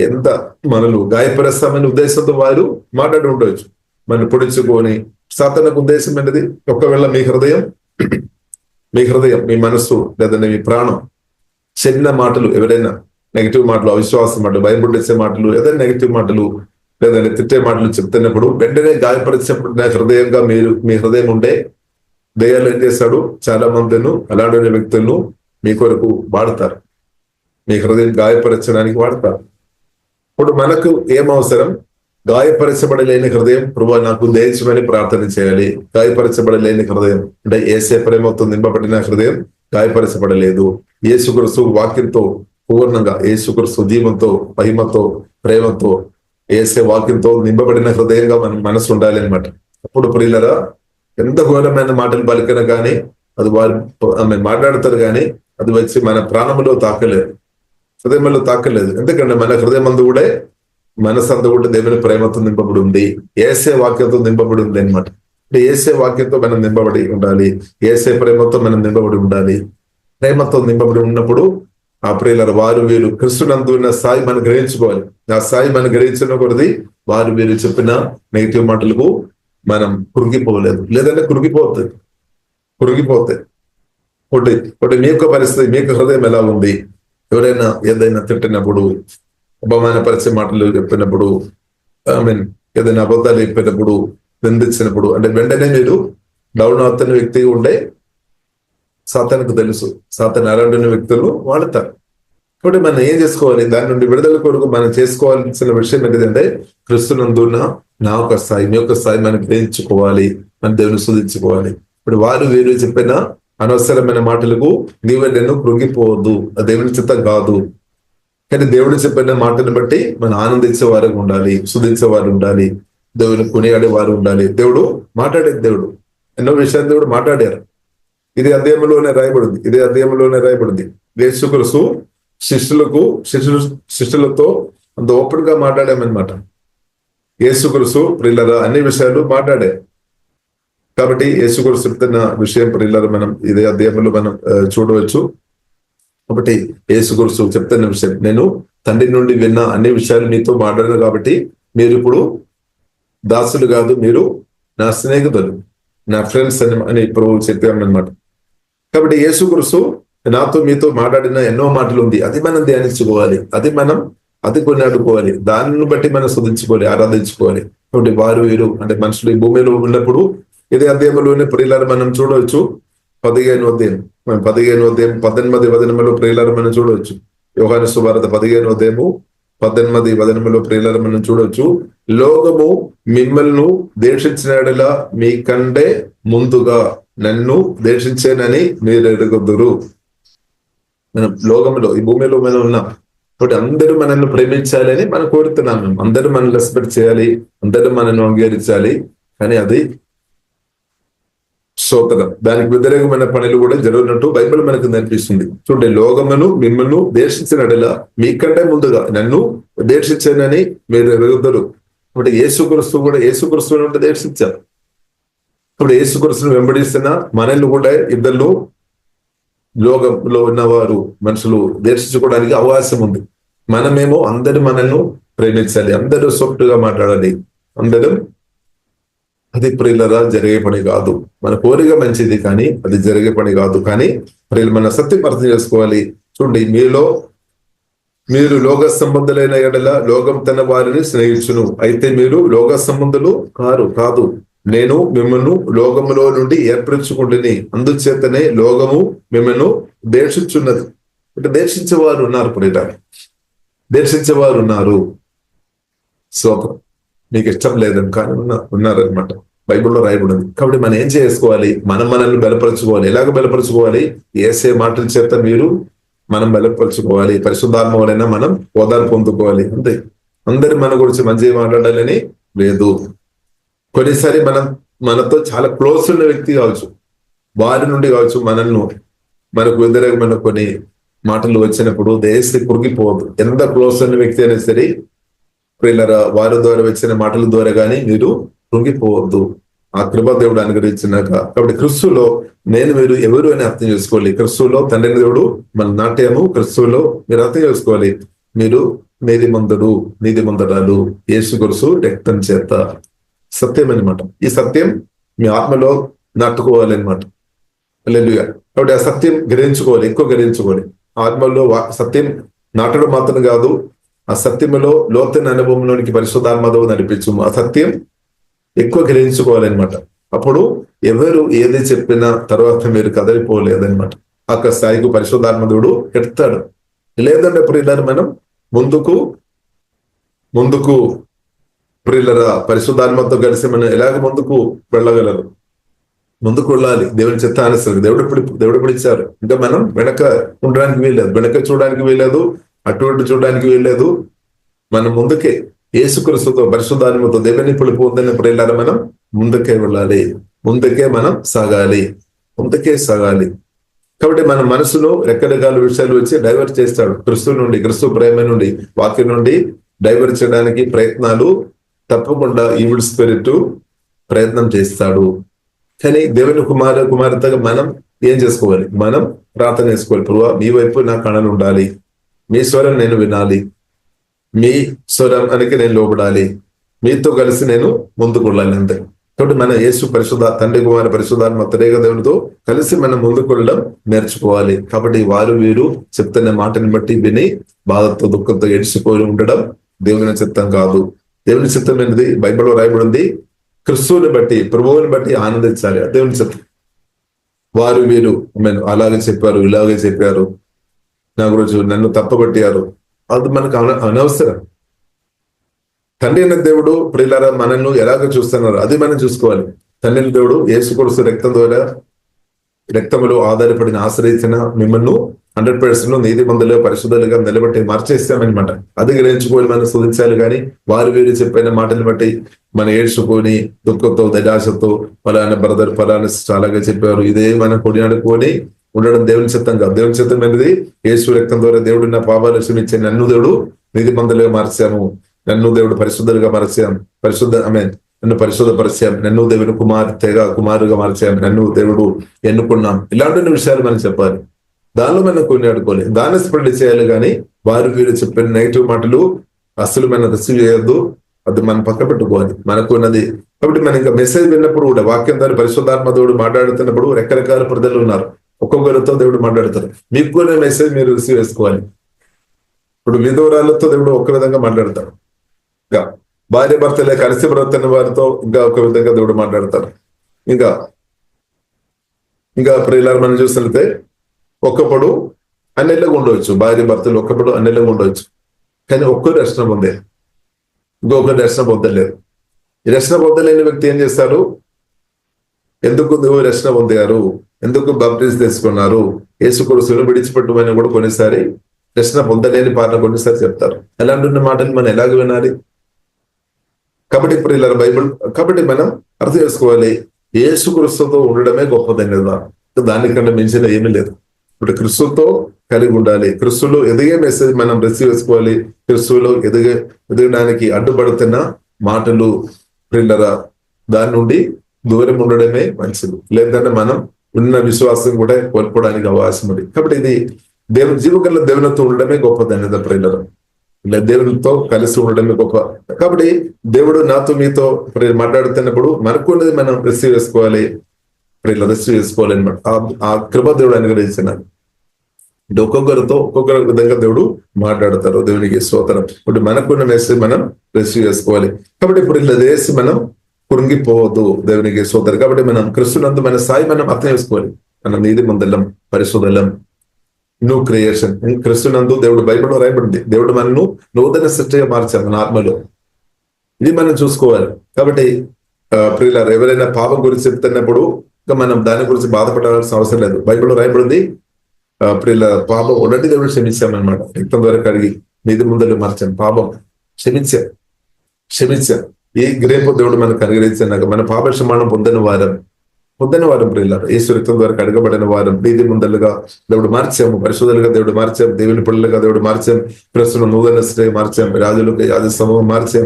ఎంత మనలు గాయపరుస్తామనే ఉద్దేశంతో వారు మాట్లాడి ఉండవచ్చు. మనం పొడుచుకొని సాతానుకు ఉద్దేశం ఏంటిది? ఒకవేళ మీ హృదయం, మీ మనస్సు లేదంటే మీ ప్రాణం చిన్న మాటలు, ఎవరైనా నెగిటివ్ మాటలు, అవిశ్వాస మాటలు, భయం పుట్టించే మాటలు, ఏదైనా నెగిటివ్ మాటలు లేదంటే తిట్టే మాటలు చెప్తున్నప్పుడు వెంటనే గాయపరిచినప్పుడు హృదయంగా మీ హృదయం ఉండే దయ్యాలు ఏం చేస్తాడు? చాలా మందిను అలాంటి వ్యక్తులను మీ కొరకు వాడతారు, మీ హృదయం గాయపరచడానికి వాడతారు. ఇప్పుడు మనకు ఏం అవసరం? గాయపరచబడలేని హృదయం ప్రభువా నాకు దయచేయమని ప్రార్థన చేయాలి. గాయపరచబడలేని హృదయం అంటే యేసే ప్రేమతో నింపబడిన హృదయం గాయపరచబడలేదు. యేసుక్రీస్తు వాక్యంతో పూర్ణంగా, యేసుక్రీస్తు జీవంతో, మహిమతో, ప్రేమతో, యేసే వాక్యంతో నింపబడిన హృదయంగా మన మనసు ఉండాలి అనమాట. అప్పుడు ప్రియులరా ఎంత ఘోరమైన మాటలు పలికినా కానీ అది వారు మాట్లాడతారు, కానీ అది వచ్చి మన ప్రాణంలో తాకలేదు, హృదయంలో తాకలేదు. ఎందుకంటే మన హృదయం అందు కూడా, మనసు అందు కూడా దేవుని ప్రేమతో నింపబడి ఉంది, యేసే వాక్యంతో నింపబడి ఉంది అనమాట. అంటే యేసే వాక్యంతో మనం నింపబడి ఉండాలి, యేసే ప్రేమతో మనం నింపబడి ఉండాలి. ప్రేమతో నింపబడి ఉన్నప్పుడు ఆ ప్రియుల వారు వీరు క్రీస్తునందు ఉన్న స్థాయి మనం గ్రహించుకోవాలి. ఆ స్థాయి మనం గ్రహించిన కొద్దీ వారు వీరు చెప్పిన నెగిటివ్ మాటలకు మనం కురిగిపోలేదు, లేదంటే కురిగిపోతాయి. ఒకటి మీ యొక్క పరిస్థితి, మీ యొక్క హృదయం ఎలా ఉంది? ఎవరైనా ఏదైనా తిట్టినప్పుడు, అపమానపరిచే మాటలు చెప్పినప్పుడు, ఏదైనా అబద్ధాలు చెప్పినప్పుడు, నిందించినప్పుడు అంటే వెంటనే మీరు డౌన్ అవుతున్న వ్యక్తి ఉండే సాతానుకు తెలుసు. సాతాను అలాంటి వ్యక్తులు వాడతారు. కాబట్టి మనం ఏం చేసుకోవాలి? దాని నుండి విడుదల కొరకు మనం చేసుకోవాల్సిన విషయం ఏంటంటే క్రీస్తునందున్న నా ఒక స్థాయి, మీ యొక్క స్థాయి మనం గ్రహించుకోవాలి, మన దేవుని స్తుతించుకోవాలి. ఇప్పుడు వారు వీరు చెప్పిన అనవసరమైన మాటలకు నీవు నేను కృంగిపోవద్దు, అది దేవుని చిత్తం కాదు. కానీ దేవుడు చెప్పిన మాటను బట్టి మనం ఆనందించే వారు ఉండాలి, స్తుతించే వారు ఉండాలి, దేవుని కొనియాడే వారు ఉండాలి. దేవుడు మాట్లాడే దేవుడు, ఎన్నో విషయాలు దేవుడు మాట్లాడారు. ఇది అధ్యాయంలోనే రాయబడింది. యేసుక్రీస్తు శిష్యులతో అంత ఓపెన్ గా మాట్లాడామన్నమాట. యేసుక్రీస్తు ప్రియులారా అన్ని విషయాలు మాట్లాడారు. కాబట్టి యేసుక్రీస్తు చెప్తున్న విషయం ప్రియులారా మనం ఇదే అధ్యాయంలో మనం చూడవచ్చు. కాబట్టి యేసుక్రీస్తు చెప్తున్న విషయం, నేను తండ్రి నుండి విన్న అన్ని విషయాలు మీతో మాట్లాడాను, కాబట్టి మీరు ఇప్పుడు దాసులు కాదు, మీరు నా స్నేహితులు, నా ఫ్రెండ్స్ అని ప్రభువు చెప్పామన్నమాట. కాబట్టి యేసుక్రీస్తు నాతో మీతో మాట్లాడిన ఎన్నో మాటలు ఉంది, అది మనం ధ్యానించుకోవాలి, అది కొనియాడుకోవాలి, దానిని బట్టి మనం స్తుతించుకోవాలి, ఆరాధించుకోవాలి. కాబట్టి వారు వీరు అంటే మనుషులు ఈ భూమిలో ఉన్నప్పుడు ఇదే అధ్యాయంలోనే ప్రియులారా మనం చూడవచ్చు. 15వ అధ్యాయం 18 వచనంలో ప్రియులారా మనం చూడవచ్చు. యోహాను సువార్త 15వ అధ్యాయము 18 వచనంలో ప్రియులారా మనం చూడవచ్చు. లోకము మిమ్మల్ని దేశించిన యెడల మీకంటే ముందుగా నన్ను దేశించేనని మీరు ఎరుగుదురు. మనం లోకంలో ఈ భూమిలో మనం ఉన్నాం కాబట్టి అందరూ మనల్ని ప్రేమించాలని మనం కోరుతున్నాం. అందరూ మనల్ని రెస్పెక్ట్ చేయాలి, అందరూ మనల్ని అంగీకరించాలి. కానీ అది స్తోత్రం, దానికి వ్యతిరేకమైన పనులు కూడా జరుగుతున్నట్టు బైబిల్ మనకు కనిపిస్తుంది. చూడండి, లోకమును మిమ్మల్ని దేశించినట్లా మీకంటే ముందుగా నన్ను దేశించానని మీరు ఎరుగుదరు. కాబట్టి యేసుక్రీస్తు నుండి దేశించారు. ఇప్పుడు యేసుక్రీస్తును వెంబడిస్తున్న మనల్ని కూడా ఇద్దరు లోకంలో ఉన్నవారు మనుషులు దర్శించుకోవడానికి అవకాశం ఉంది. మనమేమో అందరూ మనల్ని ప్రేమించాలి, అందరూ సొట్టుగా మాట్లాడాలి, అందరూ. అది ప్రియులరా జరిగే పని కాదు. మన కోరిక మంచిది కానీ అది జరిగే పని కాదు. కానీ ప్రియులు మన సత్యం అర్థం చేసుకోవాలి. చూడండి, మీరు లోక సంబంధులైన ఎడల లోకం తన వారిని స్నేహించును, అయితే మీరు లోక సంబంధులు కాదు, నేను మిమ్మల్ని లోకములో నుండి ఏర్పరచుకుంటుని, అందుచేతనే లోకము మిమ్మల్ని దేశించున్నది. అంటే దేశించేవారు ఉన్నారు, ప్రియులారా దేశించేవారు ఉన్నారు. స్తోత్రం. మీకు ఇష్టం లేదని కానీ ఉన్నారనమాట, బైబిల్లో రాయబడింది. కాబట్టి మనం ఏం చేసుకోవాలి? మనల్ని బలపరచుకోవాలి. ఎలాగ బలపరచుకోవాలి? యేసే మాటల చేత మనం బలపరచుకోవాలి. పరిశుద్ధాత్మ వలన మనం ఓదార్పు పొందుకోవాలి. అంతే. అందరు మన గురించి మంచిగా మాట్లాడాలని లేదు. కొన్నిసారి మనతో చాలా క్లోజ్ ఉన్న వ్యక్తి కావచ్చు, వారి నుండి కావచ్చు మనకు వ్యతిరేకమైన కొన్ని మాటలు వచ్చినప్పుడు దేశ కురిగిపోవద్దు. ఎంత క్లోజ్ ఉన్న వ్యక్తి అయినా సరే ప్రియులారా, వారి ద్వారా వచ్చిన మాటల ద్వారా కానీ మీరు కృంగిపోవద్దు. ఆ కృప దేవుడు అనుగ్రహించినాక. కాబట్టి క్రీస్తులో మీరు ఎవరు అని అర్థం చేసుకోవాలి. క్రీస్తులో తండ్రి దేవుడు మన నాట్యము, క్రీస్తులో మీరు అర్థం చేసుకోవాలి. మీరు నీతిమంతురాలు యేసుక్రీస్తు రక్తం చేత, సత్యం అనమాట. ఈ సత్యం మీ ఆత్మలో నాటుకోవాలన్నమాట. హల్లెలూయా. కాబట్టి ఆ సత్యం గ్రహించుకోవాలి, ఎక్కువ గ్రహించుకోవాలి. ఆత్మలో సత్యం నాటడం మాత్రం కాదు, ఆ సత్యంలో లోతైన అనుభవంలోనికి పరిశుద్ధాత్మతో నడిపించు. ఆ సత్యం ఎక్కువ గ్రహించుకోవాలన్నమాట. అప్పుడు ఎవరు ఏది చెప్పినా తర్వాత మీరు కదలిపోలేదన్నమాట. ఆ స్థాయికి పరిశుద్ధాత్మదుడు ఎడతాడు. లేదంటే ప్రియులారా మనం ముందుకు ప్రియులరా పరిశుద్ధాత్మతో కలిసి మనం ఎలాగ ముందుకు వెళ్ళగలరు? ముందుకు వెళ్ళాలి. దేవుని చిత్తానుసరి దేవుడు పిలిచారు. ఇంకా మనం వెనక ఉండడానికి వీల్లేదు, వెనక చూడడానికి వీల్లేదు, అటు చూడడానికి వీల్లేదు. మనం ముందుకే యేసుక్రీస్తుతో పరిశుద్ధాత్మతో దేవుని పిలుపు ఉందని ప్రియులారా మనం ముందుకే వెళ్ళాలి, ముందుకే మనం సాగాలి. కాబట్టి మన మనసును రకరకాల విషయాలు వచ్చి డైవర్ట్ చేస్తాడు. క్రీస్తు ప్రేమ నుండి, వాక్యం నుండి డైవర్ట్ చేయడానికి ప్రయత్నాలు తప్పకుండా ఈవిల్ స్పిరిట్ ప్రయత్నం చేస్తాడు. కానీ దేవుని కుమార్తెగా మనం ఏం చేసుకోవాలి? మనం ప్రార్థన చేసుకోవాలి. ప్రభువా, మీ వైపు నా కణాలు ఉండాలి, మీ స్వరం నేను వినాలి, మీ స్వరం అనేది నేను లోబడాలి, మీతో కలిసి నేను ముందుకు వెళ్ళాలి. అంతే. కాబట్టి మన యేసు తండ్రి కుమార పరిశుద్ధాత్మ త్రియేక దేవునితో కలిసి మనం ముందుకు వెళ్ళడం నేర్చుకోవాలి. కాబట్టి వారు వీరు చెప్తున్న మాటని బట్టి విని బాధతో దుఃఖంతో ఏడ్చిపోయి ఉండడం దేవుని చిత్తం కాదు. దేవుని చిత్తం ఏంటిది? బైబిల్లో రాయబడింది, క్రీస్తుని బట్టి, ప్రభువుని బట్టి ఆనందించాలి. దేవుని చిత్తం. వారు వీరు అలాగే చెప్పారు, ఇలాగే చెప్పారు, నా గురించి నన్ను తప్పగొట్టారు, అది మనకు అనవసరం. తండ్రి అయిన దేవుడు ప్రియులారా మనల్ని ఎలాగ చూస్తున్నారు అది మనం చూసుకోవాలి. తండ్రి అయిన దేవుడు యేసు క్రీస్తు రక్తములో ఆధారపడిన ఆశ్రయించిన మిమ్మల్ని 100% నీతిమంతులుగా పరిశుద్ధులుగా నిలబెట్టి మార్చేస్తామన్నమాట. అది గ్రహించుకొని మనం శోధించాలి. కానీ వారు వీరు చెప్పిన మాటలు బట్టి మనం ఏడ్చుకొని దుఃఖంతో నిరాశతో ఫలానా బ్రదర్ ఫలానా చాలాగా చెప్పారు ఇదే మనం కొనియాడుకొని ఉండడం దేవుని చిత్తం కాదు. దేవుని చిత్తం అనేది యేసు రక్తం ద్వారా దేవుడు నా పాపాలు క్షమించి నన్ను దేవుడు నీతిమంతులుగా మార్చాము, నన్ను దేవుడు పరిశుద్ధులుగా మార్చాం, నన్ను పరిశుద్ధపరిచాం, నన్ను దేవుడు కుమారుగా మార్చాం, నన్ను దేవుడు ఎన్నుకున్నాం. ఇలాంటి విషయాలు మనం చెప్పాలి. దానిలో మనం కొనియాడుకోవాలి, దాన్ని స్ప్రెడ్ చేయాలి. కానీ వారు వీరు చెప్పిన నెగిటివ్ మాటలు అసలు మనం రిసీవ్ చేయొద్దు, అది మనం పక్క పెట్టుకోవాలి. మనకు ఉన్నది కాబట్టి మనం ఇంకా మెసేజ్ విన్నప్పుడు కూడా వాక్యం ద్వారా పరిశుద్ధాత్మ దేవుడు మాట్లాడుతున్నప్పుడు రకరకాల ప్రజలు ఉన్నారు, ఒక్కొక్కరితో దేవుడు మాట్లాడతారు. మీకు కూడా మెసేజ్ మీరు రిసీవ్ చేసుకోవాలి. ఇప్పుడు విధవరాలతో దేవుడు ఒక్క విధంగా మాట్లాడతాడు, ఇంకా భార్య భర్తలే కలిసి బ్రతున్న వారితో ఇంకా ఒక విధంగా దేవుడు మాట్లాడతారు. ఇంకా ప్రియులారా మనం చూసినట్లయితే ఒక్కప్పుడు అన్నిళ్ళగా ఉండవచ్చు, భార్య భర్తలు ఒక్కప్పుడు అన్నిళ్ళగా ఉండవచ్చు. కానీ ఒక్కరు రక్షణ పొందే, ఇంకొకరు రక్షణ పొందలేరు. ఈ రక్షణ పొందలేని వ్యక్తి ఏం చేస్తారు? ఎందుకు నువ్వు రక్షణ పొందారు, ఎందుకు బాప్టిజం తీసుకున్నారు, యేసు క్రీస్తును విడిచిపెట్టుమని కూడా కొన్నిసారి రక్షణ పొందలేని పాటలు కొన్నిసారి చెప్తారు. అలాంటి మాటలు మనం ఎలాగ వినాలి? కాబట్టి ఇప్పుడు ఇలా బైబిల్ కాబట్టి మనం అర్థం చేసుకోవాలి, యేసు క్రీస్తుతో ఉండడమే గొప్పదనేదా, దానికన్నా మించిన ఏమీ లేదు. ఇప్పుడు క్రీస్తుతో కలిగి ఉండాలి, క్రీస్తులో ఎదిగే మెసేజ్ మనం రిసీవ్ చేసుకోవాలి. క్రీస్తులో ఎదగడానికి అడ్డుపడుతున్న మాటలు ప్రిల్లరా దాని నుండి దూరం ఉండడమే మంచిది. లేదంటే మనం ఉన్న విశ్వాసం కూడా కోల్పోవడానికి అవకాశం ఉంది. కాబట్టి ఇది జీవగల దేవునితో ఉండడమే గొప్పదనేది ప్రిల్లరా, ఇలా దేవునితో కలిసి ఉండడమే గొప్ప. కాబట్టి దేవుడు నాతో మీతో మాట్లాడుతున్నప్పుడు మనకున్నది మనం రిసీవ్ చేసుకోవాలి, రిసీవ్ చేసుకోవాలి అనమాట. ఆ కృప దేవుడు అనుగ్రహించినాడు. ఒక్కొక్కరితో ఒక్కొక్కరి విధంగా దేవుడు మాట్లాడతారు. దేవునికి స్తోత్రం. ఇప్పుడు మనకున్న మెసేజ్ మనం రిసీవ్ చేసుకోవాలి. కాబట్టి ఇప్పుడు ఇలా చేసి మనం కురింగిపోవద్దు, దేవునికి స్తోత్రం. కాబట్టి మనం క్రీస్తునందు మన స్థాయి మనం అర్థం చేసుకోవాలి. మనం నీతిమంతులం, పరిశుద్ధులం, న్యూ క్రియేషన్. క్రీస్తునందు దేవుడు బైబిల్లో రాయబడింది, దేవుడు మనను నూతన సృష్టిగా మార్చారు మన ఆత్మలో. ఇది మనం చూసుకోవాలి. కాబట్టి ప్రియులారా ఎవరైనా పాపం గురించి చెప్తున్నప్పుడు ఇంకా మనం దాని గురించి బాధపడాల్సిన అవసరం లేదు. బైబిల్లో రాయబడింది ప్రియుల పాపం ఉన్నట్టు దేవుడు క్షమించామన్నమాట. రక్తం ద్వారా కడిగి నీతి ముందలు మార్చాను, పాపం క్షమించాం. ఈ గ్రేపు దేవుడు మనకు అనుగ్రహించాక మన పాప క్షమాపణ పొందిన వారం ప్రియులారా యేసు రక్తం ద్వారా కడగబడిన వారం, నీతి ముందలుగా దేవుడు మార్చాము, పరిశుద్ధులుగా దేవుడు మార్చాం, దేవుని పిల్లలుగా దేవుడు మార్చాం, క్రీస్తును నూతన సృష్టిగా మార్చాం, రాజులకు యాజ సమూహం మార్చాం.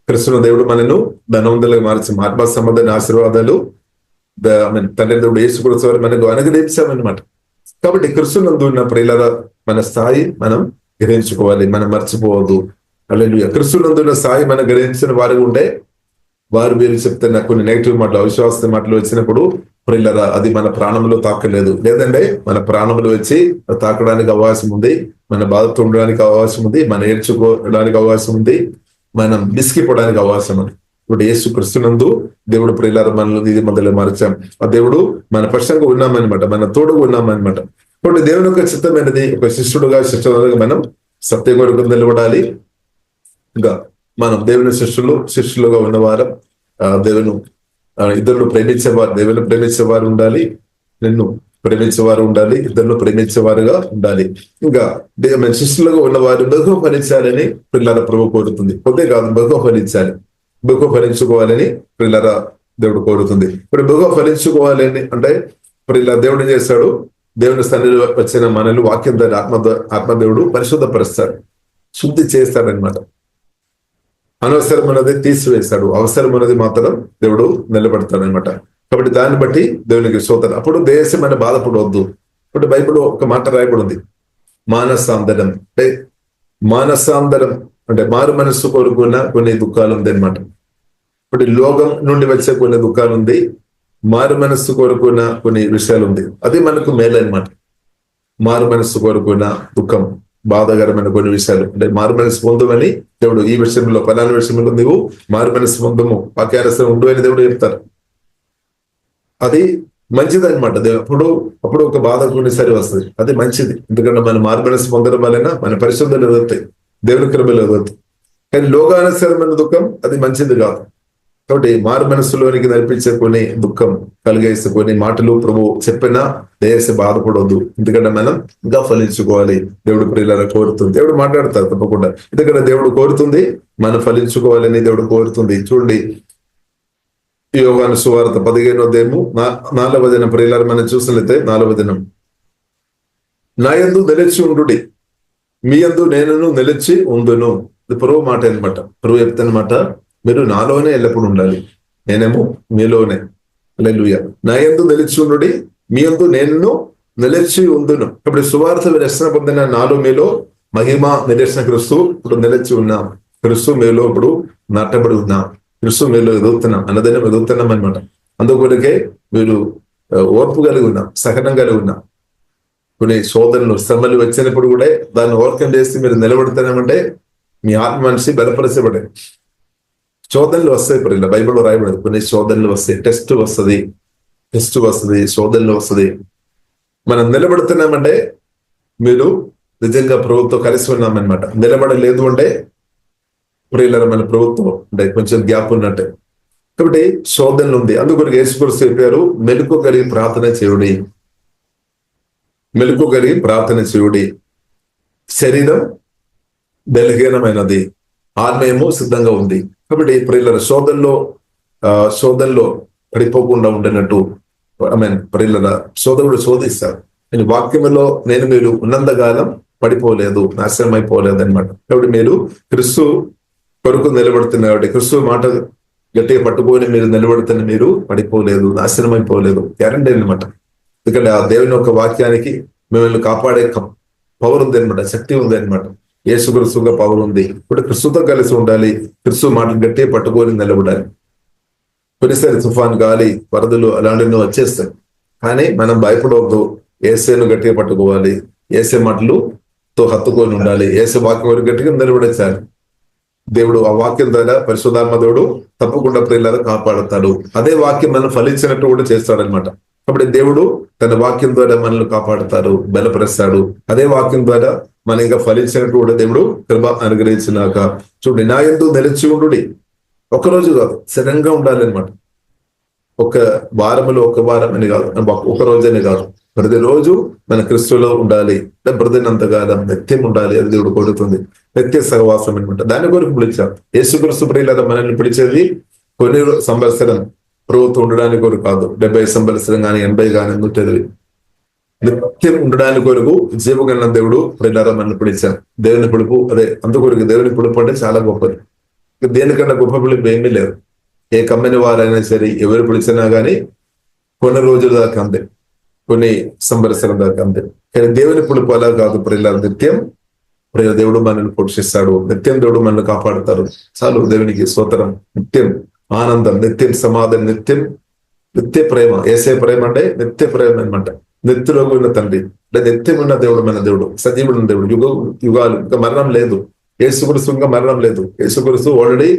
క్రీస్తును దేవుడు మనను ధనవంతులుగా మార్చాం. ఆత్మ సంబంధమైన ఆశీర్వాదాలు తండ్రి దేవుడు యేసు క్రీస్తు వారు మనకు అనుగ్రహించామన్నమాట. కాబట్టి క్రీస్తునందు ఉన్న ప్రియులారా మన స్థాయి మనం గ్రహించుకోవాలి, మనం మర్చిపోవద్దు. హల్లెలూయా. క్రీస్తునందు ఉన్న స్థాయి మనం గ్రహించిన వారు ఉంటే వారు వీరు చెప్తున్న కొన్ని నెగిటివ్ మాటలు, అవిశ్వాస మాటలు వచ్చినప్పుడు ప్రియులారా అది మన ప్రాణంలో తాకలేదు. లేదంటే మన ప్రాణంలో వచ్చి తాకడానికి అవకాశం ఉంది, మన బాధతో ఉండడానికి అవకాశం ఉంది, మనం ఏడ్చుకోవడానికి అవకాశం ఉంది, మనం విసిగిపోవడానికి అవకాశం ఉంది. ఇప్పుడు యేసు క్రీస్తునందు దేవుడు ప్రియులారా మనల్ని నీతిమంతులుగా మార్చాం. ఆ దేవుడు మన పక్షంగా ఉన్నామన్నమాట, మన తోడుగా ఉన్నామన్నమాట. ఇప్పుడు దేవుని యొక్క చిత్తమైనది ఒక శిష్యుడుగా మనం సత్యం కొరకు నిలబడాలి. ఇంకా మనం దేవుని శిష్యులుగా ఉన్నవారు దేవుని ఇద్దరు ప్రేమించేవారు, దేవుని ప్రేమించేవారు ఉండాలి, నిన్ను ప్రేమించేవారు ఉండాలి, ఇద్దరు ప్రేమించేవారుగా ఉండాలి. ఇంకా శిష్యులుగా ఉన్నవారు బహు ఫలించాలని పిల్లల ప్రభు కోరుతుంది. కొద్దే కాదు, బహు ఫలించుకోవాలని పిల్లల దేవుడు కోరుతుంది. ఇప్పుడు బహు ఫలించుకోవాలని అంటే పిల్ల దేవుడు ఏం చేస్తాడు? దేవుని సన్నిధిలో వచ్చిన మనల్ని వాక్యం ద్వారా ఆత్మదేవుడు పరిశుద్ధపరుస్తాడు, శుద్ధి చేస్తాడనమాట. అనవసరం అన్నది తీసివేస్తాడు, అవసరం అన్నది మాత్రం దేవుడు నిలబెడతాడు అనమాట. కాబట్టి దాన్ని బట్టి దేవునికి స్తోత్రం. అప్పుడు దేశం అని బాధపడవద్దు. ఇప్పుడు బైబిల్ ఒక మాట రాయబడింది, మానసాంతరం అంటే మారు మనస్సు కోరుకున్న కొన్ని దుఃఖాలు ఉంది అనమాట. ఇప్పుడు లోకం నుండి వచ్చే కొన్ని దుఃఖాలు ఉంది, మారు మనస్సు కోరుకున్న కొన్ని విషయాలు ఉంది. అది మనకు మేలు అనమాట. మారు మనస్సు కోరుకున్న దుఃఖం, బాధాకరమైన కొన్ని విషయాలు అంటే మారు మనసు పొందమని దేవుడు ఈ విషయంలో ఫలానా విషయంలో నువ్వు మారు మనసు పొందము, వాక్యారసం ఉండు అని దేవుడు చెప్తారు. అది మంచిది అనమాట. అప్పుడు ఒక బాధ కొన్నిసారి వస్తుంది, అది మంచిది. ఎందుకంటే మన మార్గదర్శనం పొందడం వలన మన పరిశుద్ధులు ఎదుగుతాయి, దేవుని కృపలు ఎదుగుతాయి. కానీ లోకానుసరమైన దుఃఖం అది మంచిది కాదు. కాబట్టి మారు మనస్సులోనికి నడిపించే కొన్ని దుఃఖం కలిగేసి కొన్ని మాటలు ప్రభు చెప్పినా దయచేసి బాధపడవద్దు. ఎందుకంటే మనం ఇంకా ఫలించుకోవాలి. దేవుడు ప్రియులను కోరుతుంది, దేవుడు మాట్లాడతారు తప్పకుండా. ఎందుకంటే దేవుడు కోరుతుంది మనం ఫలించుకోవాలని దేవుడు కోరుతుంది. చూడండి, యోహాను సువార్త 15వ అధ్యాయము 4వ దినం ప్రియులారా మనం చూసినట్లయితే 4వ దినం, నా యందు నిలిచి ఉండుడి, మీ యందు నేను నిలిచి ఉందును. ఇది ప్రభు మాట అనమాట. ప్రభు చెప్తానమాట, మీరు నాలోనే ఎల్లప్పుడు ఉండాలి, నేనేమో మీలోనే. హల్లెలూయా. నా యందు నిలిచి ఉండుడి, మీ యందు నేను నిలిచి ఉందును. ఇప్పుడు సువార్త రక్షణ పొందిన నాలో మీలో మహిమ నిదర్శన క్రీస్తు ఇప్పుడు నిలిచి ఉన్నాం. క్రీస్తు మీలో ఇప్పుడు నాటబడి ఉన్నాం, క్రీస్తు మీలో ఎదుగుతున్నాం, అన్నదనం ఎదుగుతున్నాం అనమాట. అందుకొరకే మీరు ఓర్పు కలిగి ఉన్నాం, సహనం కలిగి ఉన్నాం. కొన్ని శోధనలు శ్రమలు వచ్చినప్పుడు కూడా దాన్ని ఓవర్కమ్ చేసి మీరు నిలబడుతున్నామంటే మీ ఆత్మ మనిషి బలపరచబడే. శోధనలు వస్తాయి, ఇప్పుడు ఇలా బైబిల్లో రాయబడదు. కొన్ని శోధనలు వస్తాయి, టెస్ట్ వస్తుంది, శోధనలు వస్తుంది. మనం నిలబడుతున్నామంటే మీరు నిజంగా ప్రభుత్వం కలిసి ఉన్నామన్నమాట. నిలబడలేదు అంటే ప్రియులారా మన ప్రభుత్వం అంటే కొంచెం గ్యాప్ ఉన్నట్టే. కాబట్టి శోధనలు ఉంది. అందుకొరకు యేసుక్రీస్తు చెప్పారు, మెలకువ కలిగి ప్రార్థన చేయుడి, మెలకువ కలిగి ప్రార్థన చేయుడి. శరీరం బలహీనమైనది, ఆత్మేమో సిద్ధంగా ఉంది. కాబట్టి ప్రియులారా శోధనలో పడిపోకుండా ఉండనట్టు ప్రియులారా శోధకుడు శోధిస్తారు. నేను వాక్యములో నేను మీరు ఉన్నంతకాలం పడిపోలేదు, నాశనం అయిపోలేదు అనమాట. కాబట్టి మీరు క్రీస్తు కొరకు నిలబడుతున్నారు, క్రీస్తు మాట గట్టిగా పట్టుకొని మీరు నిలబడుతున్న మీరు పడిపోలేదు, నాశనం అయిపోలేదు, గ్యారంటీ అనమాట. ఎందుకంటే ఆ దేవుని యొక్క వాక్యానికి మిమ్మల్ని కాపాడే పవర్ ఉంది అనమాట, శక్తి ఉంది అనమాట. యేసు క్రీస్తుగా పవర్ ఉంది. ఇప్పుడు క్రీస్తుతో కలిసి ఉండాలి, క్రీస్తు మాటలు గట్టిగా పట్టుకొని నిలబడాలి. కొన్నిసారి తుఫాన్, గాలి, వరదలు అలాంటివి వచ్చేస్తాయి, కానీ మనం భయపడవద్దు. యేసేను గట్టిగా పట్టుకోవాలి, యేసే మాటలుతో హత్తుకొని ఉండాలి, యేసే వాక్యం గట్టిగా నిలబడేసాలి. దేవుడు ఆ వాక్యం ద్వారా పరిశుద్ధాత్మ దేవుడు తప్పకుండా ప్రియులను కాపాడుతాడు. అదే వాక్యం మనం ఫలించినట్టు కూడా చేస్తాడనమాట. కాబట్టి దేవుడు తన వాక్యం ద్వారా మనల్ని కాపాడుతాడు, బలపరుస్తాడు. అదే వాక్యం ద్వారా మనం ఇంకా ఫలించినట్టు కూడా దేవుడు కృప అనుగ్రహించినాక. చూడండి, నా యందు నిలిచి ఉండుడి. ఒకరోజు కాదు, స్థిరంగా ఉండాలన్నమాట. ఒక వారం అని కాదు, ఒక రోజని కాదు, ప్రతిరోజు మన క్రీస్తులో ఉండాలి, బ్రతినంతకాలం నిత్యం ఉండాలి. అది దేవుడు కోరుతుంది, నిత్య సహవాసం అనమాట. దాని కొరకు పిలిచాం. యేసుక్రీస్తు ప్రియులారా మనల్ని పిలిచేది కొన్ని సంవత్సరం ప్రభుత్వం ఉండడానికి కొరకు కాదు, 70 సంవత్సరం కానీ 80 కానీ 120 నిత్యం ఉండడానికి కొరకు జీవగల దేవుడు ప్రియులారా మనల్ని పిలిచాం. దేవుని పిలుపు అదే. అందుకొరకు దేవుని పిలుపు అంటే చాలా గొప్పది. దేనికన్నా గొప్ప పిలుపు ఏమీ లేదు. ఏ కమ్మని వారైనా సరే ఎవరు పిలిచినా కానీ కొన్ని రోజుల దాకా అంతే, కొన్ని సంవత్సరం దాకా అంతే. కానీ దేవుని పిలుపు అలా కాదు ప్రియులారా. నిత్యం దేవుడు మనల్ని పోషిస్తాడు, నిత్యం దేవుడు మనల్ని కాపాడుతారు. చాలు, దేవునికి స్తోత్రం. నిత్యం ఆనందం, నిత్యం సమాధానం, నిత్య ప్రేమ. ఏసే ప్రేమ అంటే నిత్య ప్రేమ అనమాట. నిత్యలోకి ఉన్న తండ్రి అంటే నిత్యం ఉన్న దేవుడు, మన దేవుడు సజీవుడు దేవుడు, యుగాలు. ఇంకా మరణం లేదు. యేసుక్రీస్తు ఇంకా మరణం లేదు. యేసుక్రీస్తు ఆల్రెడీ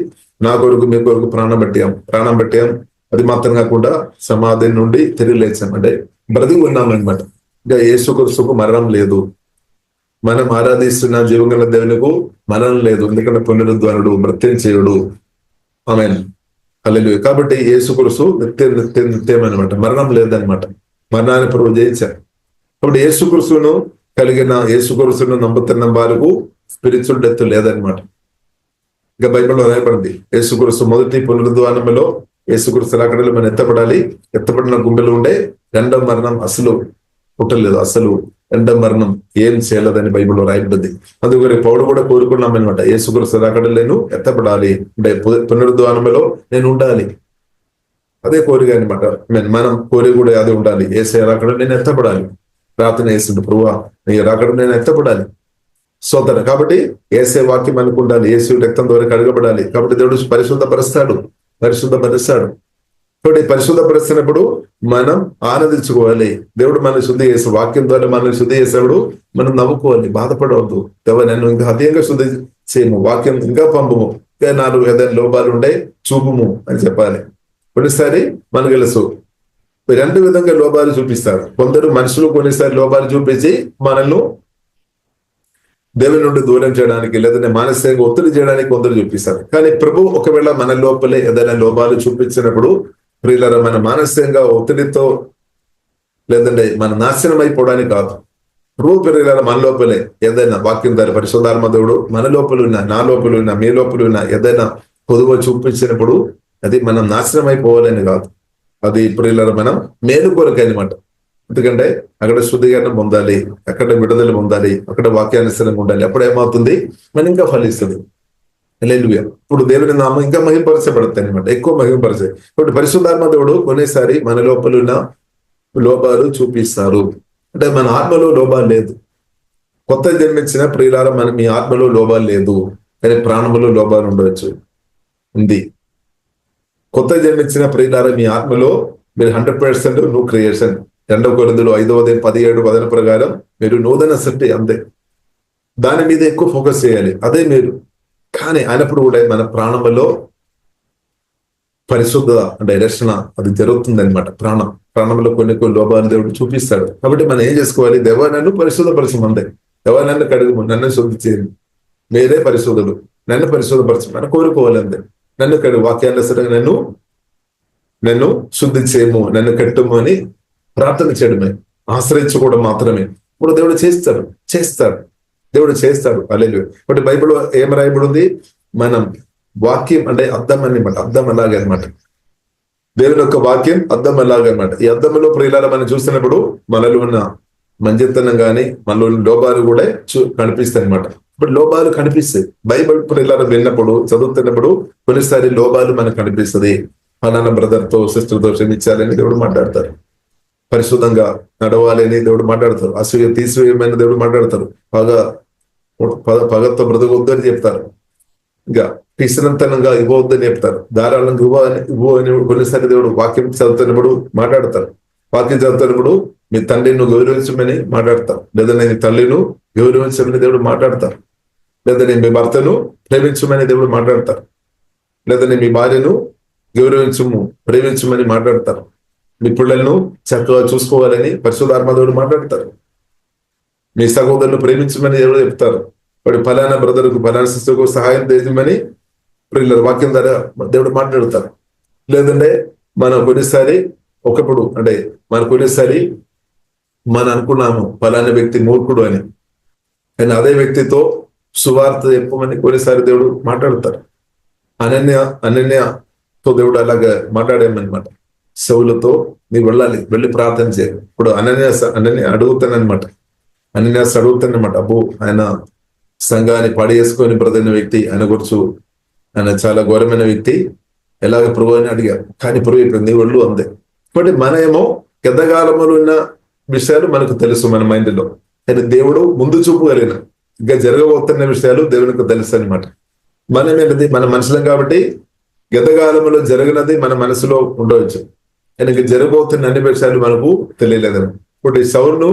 నా కొరకు మీ కొరకు ప్రాణం పెట్టాం. అది మాత్రం కాకుండా సమాధి నుండి తిరిగి లేచాం, అంటే బ్రతికి ఉన్నామన్నమాట. ఇంకా యేసుక్రీస్తుకు మరణం లేదు. మనం ఆరాధిస్తున్న జీవగల దేవునికి మరణం లేదు, ఎందుకంటే పునరుద్ధానుడు, మృత్యుంజయుడు. ఆమేన్, హల్లెలూయా. కాబట్టి యేసుక్రీస్తు నిత్యం అనమాట, మరణం లేదనమాట. మరణాన్ని ప్రభు జయించారు. కాబట్టి యేసుక్రీస్తును నమ్ముతున్న వారికి స్పిరిచువల్ డెత్ లేదనమాట. ఇంకా బైబిల్లో రాయబడింది, యేసుక్రీస్తు మొదటి పునరుద్ధానంలో యేసుక్రీస్తు రాకడలో మనం ఎత్తపడిన గుండెలు ఉండే రెండవ మరణం అసలు పుట్టలేదు, అసలు రెండవ మరణం ఏం చేయలేదని బైబిల్లో రాయబడింది. అందుకని పౌలు కూడా కోరుకున్నాం అనమాట, యేసుక్రీస్తు రాకడలో నేను ఎత్తపడాలి, అంటే పునరుద్ధానంలో నేను ఉండాలి. అదే కోరిక అనమాట. మనం కోరిక కూడా అదే ఉండాలి. యేసే రాకడలో నేను ఎత్తపడాలి. ప్రార్థన చేస్తుంటే, ప్రభువా నీ రాకడలో నేను ఎత్తపడాలి. సోదర కాబట్టి యేసే వాక్యం మనకు ఉండాలి, యేసు రక్తం ద్వారా కడగబడాలి. కాబట్టి దేవుడు పరిశుద్ధపరుస్తాడు. కాబట్టి పరిశుద్ధపరిచినప్పుడు మనం ఆనందించుకోవాలి. దేవుడు మనల్ని శుద్ధి చేసి వాక్యం ద్వారా మనల్ని శుద్ధి చేసేప్పుడు మనం నవ్వుకోవాలి, బాధపడవద్దు. దేవుడు నన్ను ఇంకా అధికంగా శుద్ధి చేయము, వాక్యం ఇంకా పంపము, ఇంకా నాలుగు ఏదైనా లోపాలు ఉండే చూపుము అని చెప్పాలి. కొన్నిసారి మనకు తెలుసు రెండు విధంగా లోపాలు చూపిస్తారు. కొందరు మనుషులు కొన్నిసారి లోపాలు చూపించి మనల్ని దేవుని నుండి దూరం చేయడానికి లేదంటే మానసికంగా ఒత్తిడి చేయడానికి కొందరు చూపిస్తారు. కానీ ప్రభు ఒకవేళ మన లోపలే ఏదైనా లోపాలు చూపించినప్పుడు ప్రియులారా, మన మానసికంగా ఒత్తిడితో లేదంటే మన నాశనం అయిపోవడానికి కాదు. ప్రభు ప్రియులారా, మన లోపలే ఏదైనా వాక్యం ద్వారా పరిశుద్ధాత్మ దేవుడు మన లోపల ఉన్న, నా లోపల ఉన్న, మీ లోపల ఉన్న ఏదైనా పొదువు చూపించినప్పుడు అది మనం నాశనం అయిపోవాలని కాదు. అది ప్రియులారా మనం మేలు కొరకు అనమాట. ఎందుకంటే అక్కడ శుద్ధీకరణ పొందాలి, అక్కడ విడుదల పొందాలి, అక్కడ వాక్యానుసరంగా ఉండాలి. అప్పుడు ఏమవుతుంది, మనం ఇంకా ఫలిస్తుంది. హల్లెలూయా. ఇప్పుడు దేవుని నామం ఇంకా మహింపరచబడతాయి అనమాట, ఎక్కువ మహింపరచాయి. ఇప్పుడు పరిశుద్ధాత్మ దేవుడు కొన్నిసారి మన లోపల ఉన్న లోపాలు చూపిస్తారు. అంటే మన ఆత్మలో లోపాలు లేదు. కొత్త జన్మించిన ప్రియులారా, మీ ఆత్మలో లోపాలు లేదు, కానీ ప్రాణములో లోపాలు ఉండవచ్చు, ఉంది. కొత్త జన్మించిన ప్రియులారా, మీ ఆత్మలో మీరు 100% న్యూ క్రియేషన్. 2 కొరింథీయులు 5:17 వచనం ప్రకారం మీరు నూతన సృష్టి, అంతే. దాని మీద ఎక్కువ ఫోకస్ చేయాలి, అదే మీరు. కానీ అయినప్పుడు కూడా మన ప్రాణంలో పరిశుద్ధ అంటే రక్షణ అది జరుగుతుంది అనమాట. ప్రాణంలో కొన్ని లోపాలు దేవుడు చూపిస్తాడు. కాబట్టి మనం ఏం చేసుకోవాలి, దేవా నన్ను పరిశుద్ధపరచమందే, దేవా నన్ను కడుగు, నన్ను శుద్ధి చేయండి, మీరే పరిశుద్ధులు, నన్ను పరిశుద్ధపరచమని కోరుకోవాలి, అంతే. నన్ను కడుగు, వాక్యానుసరంగా నన్ను శుద్ధి చేయము, నన్ను కట్టుము అని ప్రార్థన చేయడమే, ఆశ్రయించుకోవడం మాత్రమే. ఇప్పుడు దేవుడు చేస్తాడు, దేవుడు చేస్తాడు. హల్లెలూయా. కాబట్టి బైబిల్లో ఏం రాయబడి ఉంది, మనం వాక్యం అంటే అద్దం అనమాట, అద్దం అలాగే అనమాట. దేవుని యొక్క వాక్యం అద్దం అలాగే అనమాట. ఈ అద్దంలో ప్రియులారా మనం చూసినప్పుడు మనలో ఉన్న మంచితనం కానీ మనలో ఉన్న లోపాలు కూడా కనిపిస్తాయి అనమాట. ఇప్పుడు లోపాలు కనిపిస్తాయి. బైబిల్ ప్రియులారా విన్నప్పుడు, చదువుతున్నప్పుడు కొన్నిసారి లోపాలు మనకు కనిపిస్తుంది. ఫలానా బ్రదర్తో సిస్టర్తో క్షమించాలని దేవుడు మాట్లాడతారు, పరిశుద్ధంగా నడవాలని దేవుడు మాట్లాడతారు, అసూయ తీసివేయమని దేవుడు మాట్లాడతారు, పగతో బ్రతకొద్దు అని చెప్తారు, ఇంకా పిసినంతనంగా ఇవ్వవద్దని చెప్తారు, ధారాళంగా ఇవ్వు అని కొన్నిసారి దేవుడు వాక్యం చదువుతున్నప్పుడు మాట్లాడతారు. వాక్యం చదువుతున్నప్పుడు మీ తండ్రిని గౌరవించమని మాట్లాడతారు, లేదంటే నీ తల్లిను గౌరవించమని దేవుడు మాట్లాడతారు, లేదంటే మీ భర్తను ప్రేమించమని దేవుడు మాట్లాడతారు, లేదంటే మీ భార్యను ప్రేమించమని మాట్లాడతారు, మీ పిల్లలను చక్కగా చూసుకోవాలని పరిశుద్ధాత్మ దేవుడు మాట్లాడతారు, మీ సహోదరులను ప్రేమించమని ఎవరు చెప్తారు, వాడు ఫలానా బ్రదర్కు ఫలానా సిస్టర్కు సహాయం చేయమని పిల్లల వాక్యం ద్వారా దేవుడు మాట్లాడతారు. లేదంటే మనం కొన్నిసారి మనం అనుకున్నాము ఫలానా వ్యక్తి మూర్ఖుడు అని, కానీ అదే వ్యక్తితో సువార్త చెప్పమని కొన్నిసారి దేవుడు మాట్లాడతారు. అనన్యతో దేవుడు అలాగా మాట్లాడామన్నమాట. సౌలుతో నీవు వెళ్ళి ప్రార్థన చేయాలి. ఇప్పుడు అనన్య అడుగుతానమాట, అనన్యాస్ అడుగుతానమాట, అబ్బో ఆయన సంఘాన్ని పడేసుకొని బ్రతిన వ్యక్తి, ఆయన చాలా ఘోరమైన వ్యక్తి, ఎలాగ ప్రభు అని అడిగారు. కానీ ప్రభు ఇప్పుడు నీ ఒళ్ళు అందే. కాబట్టి మనమేమో గతకాలంలో ఉన్న విషయాలు మనకు తెలుసు మన మైండ్లో, కానీ దేవుడు ముందు చూపు కలిగిన ఇంకా జరగబోతున్న విషయాలు దేవునికి తెలుసు అనమాట. మనమేనది మన మనుషులం కాబట్టి గతకాలంలో జరిగినది మన మనసులో ఉండవచ్చు, కానీ ఇంకా జరగబోతున్న అన్ని విషయాలు మనకు తెలియలేదని. ఇప్పుడు సౌలును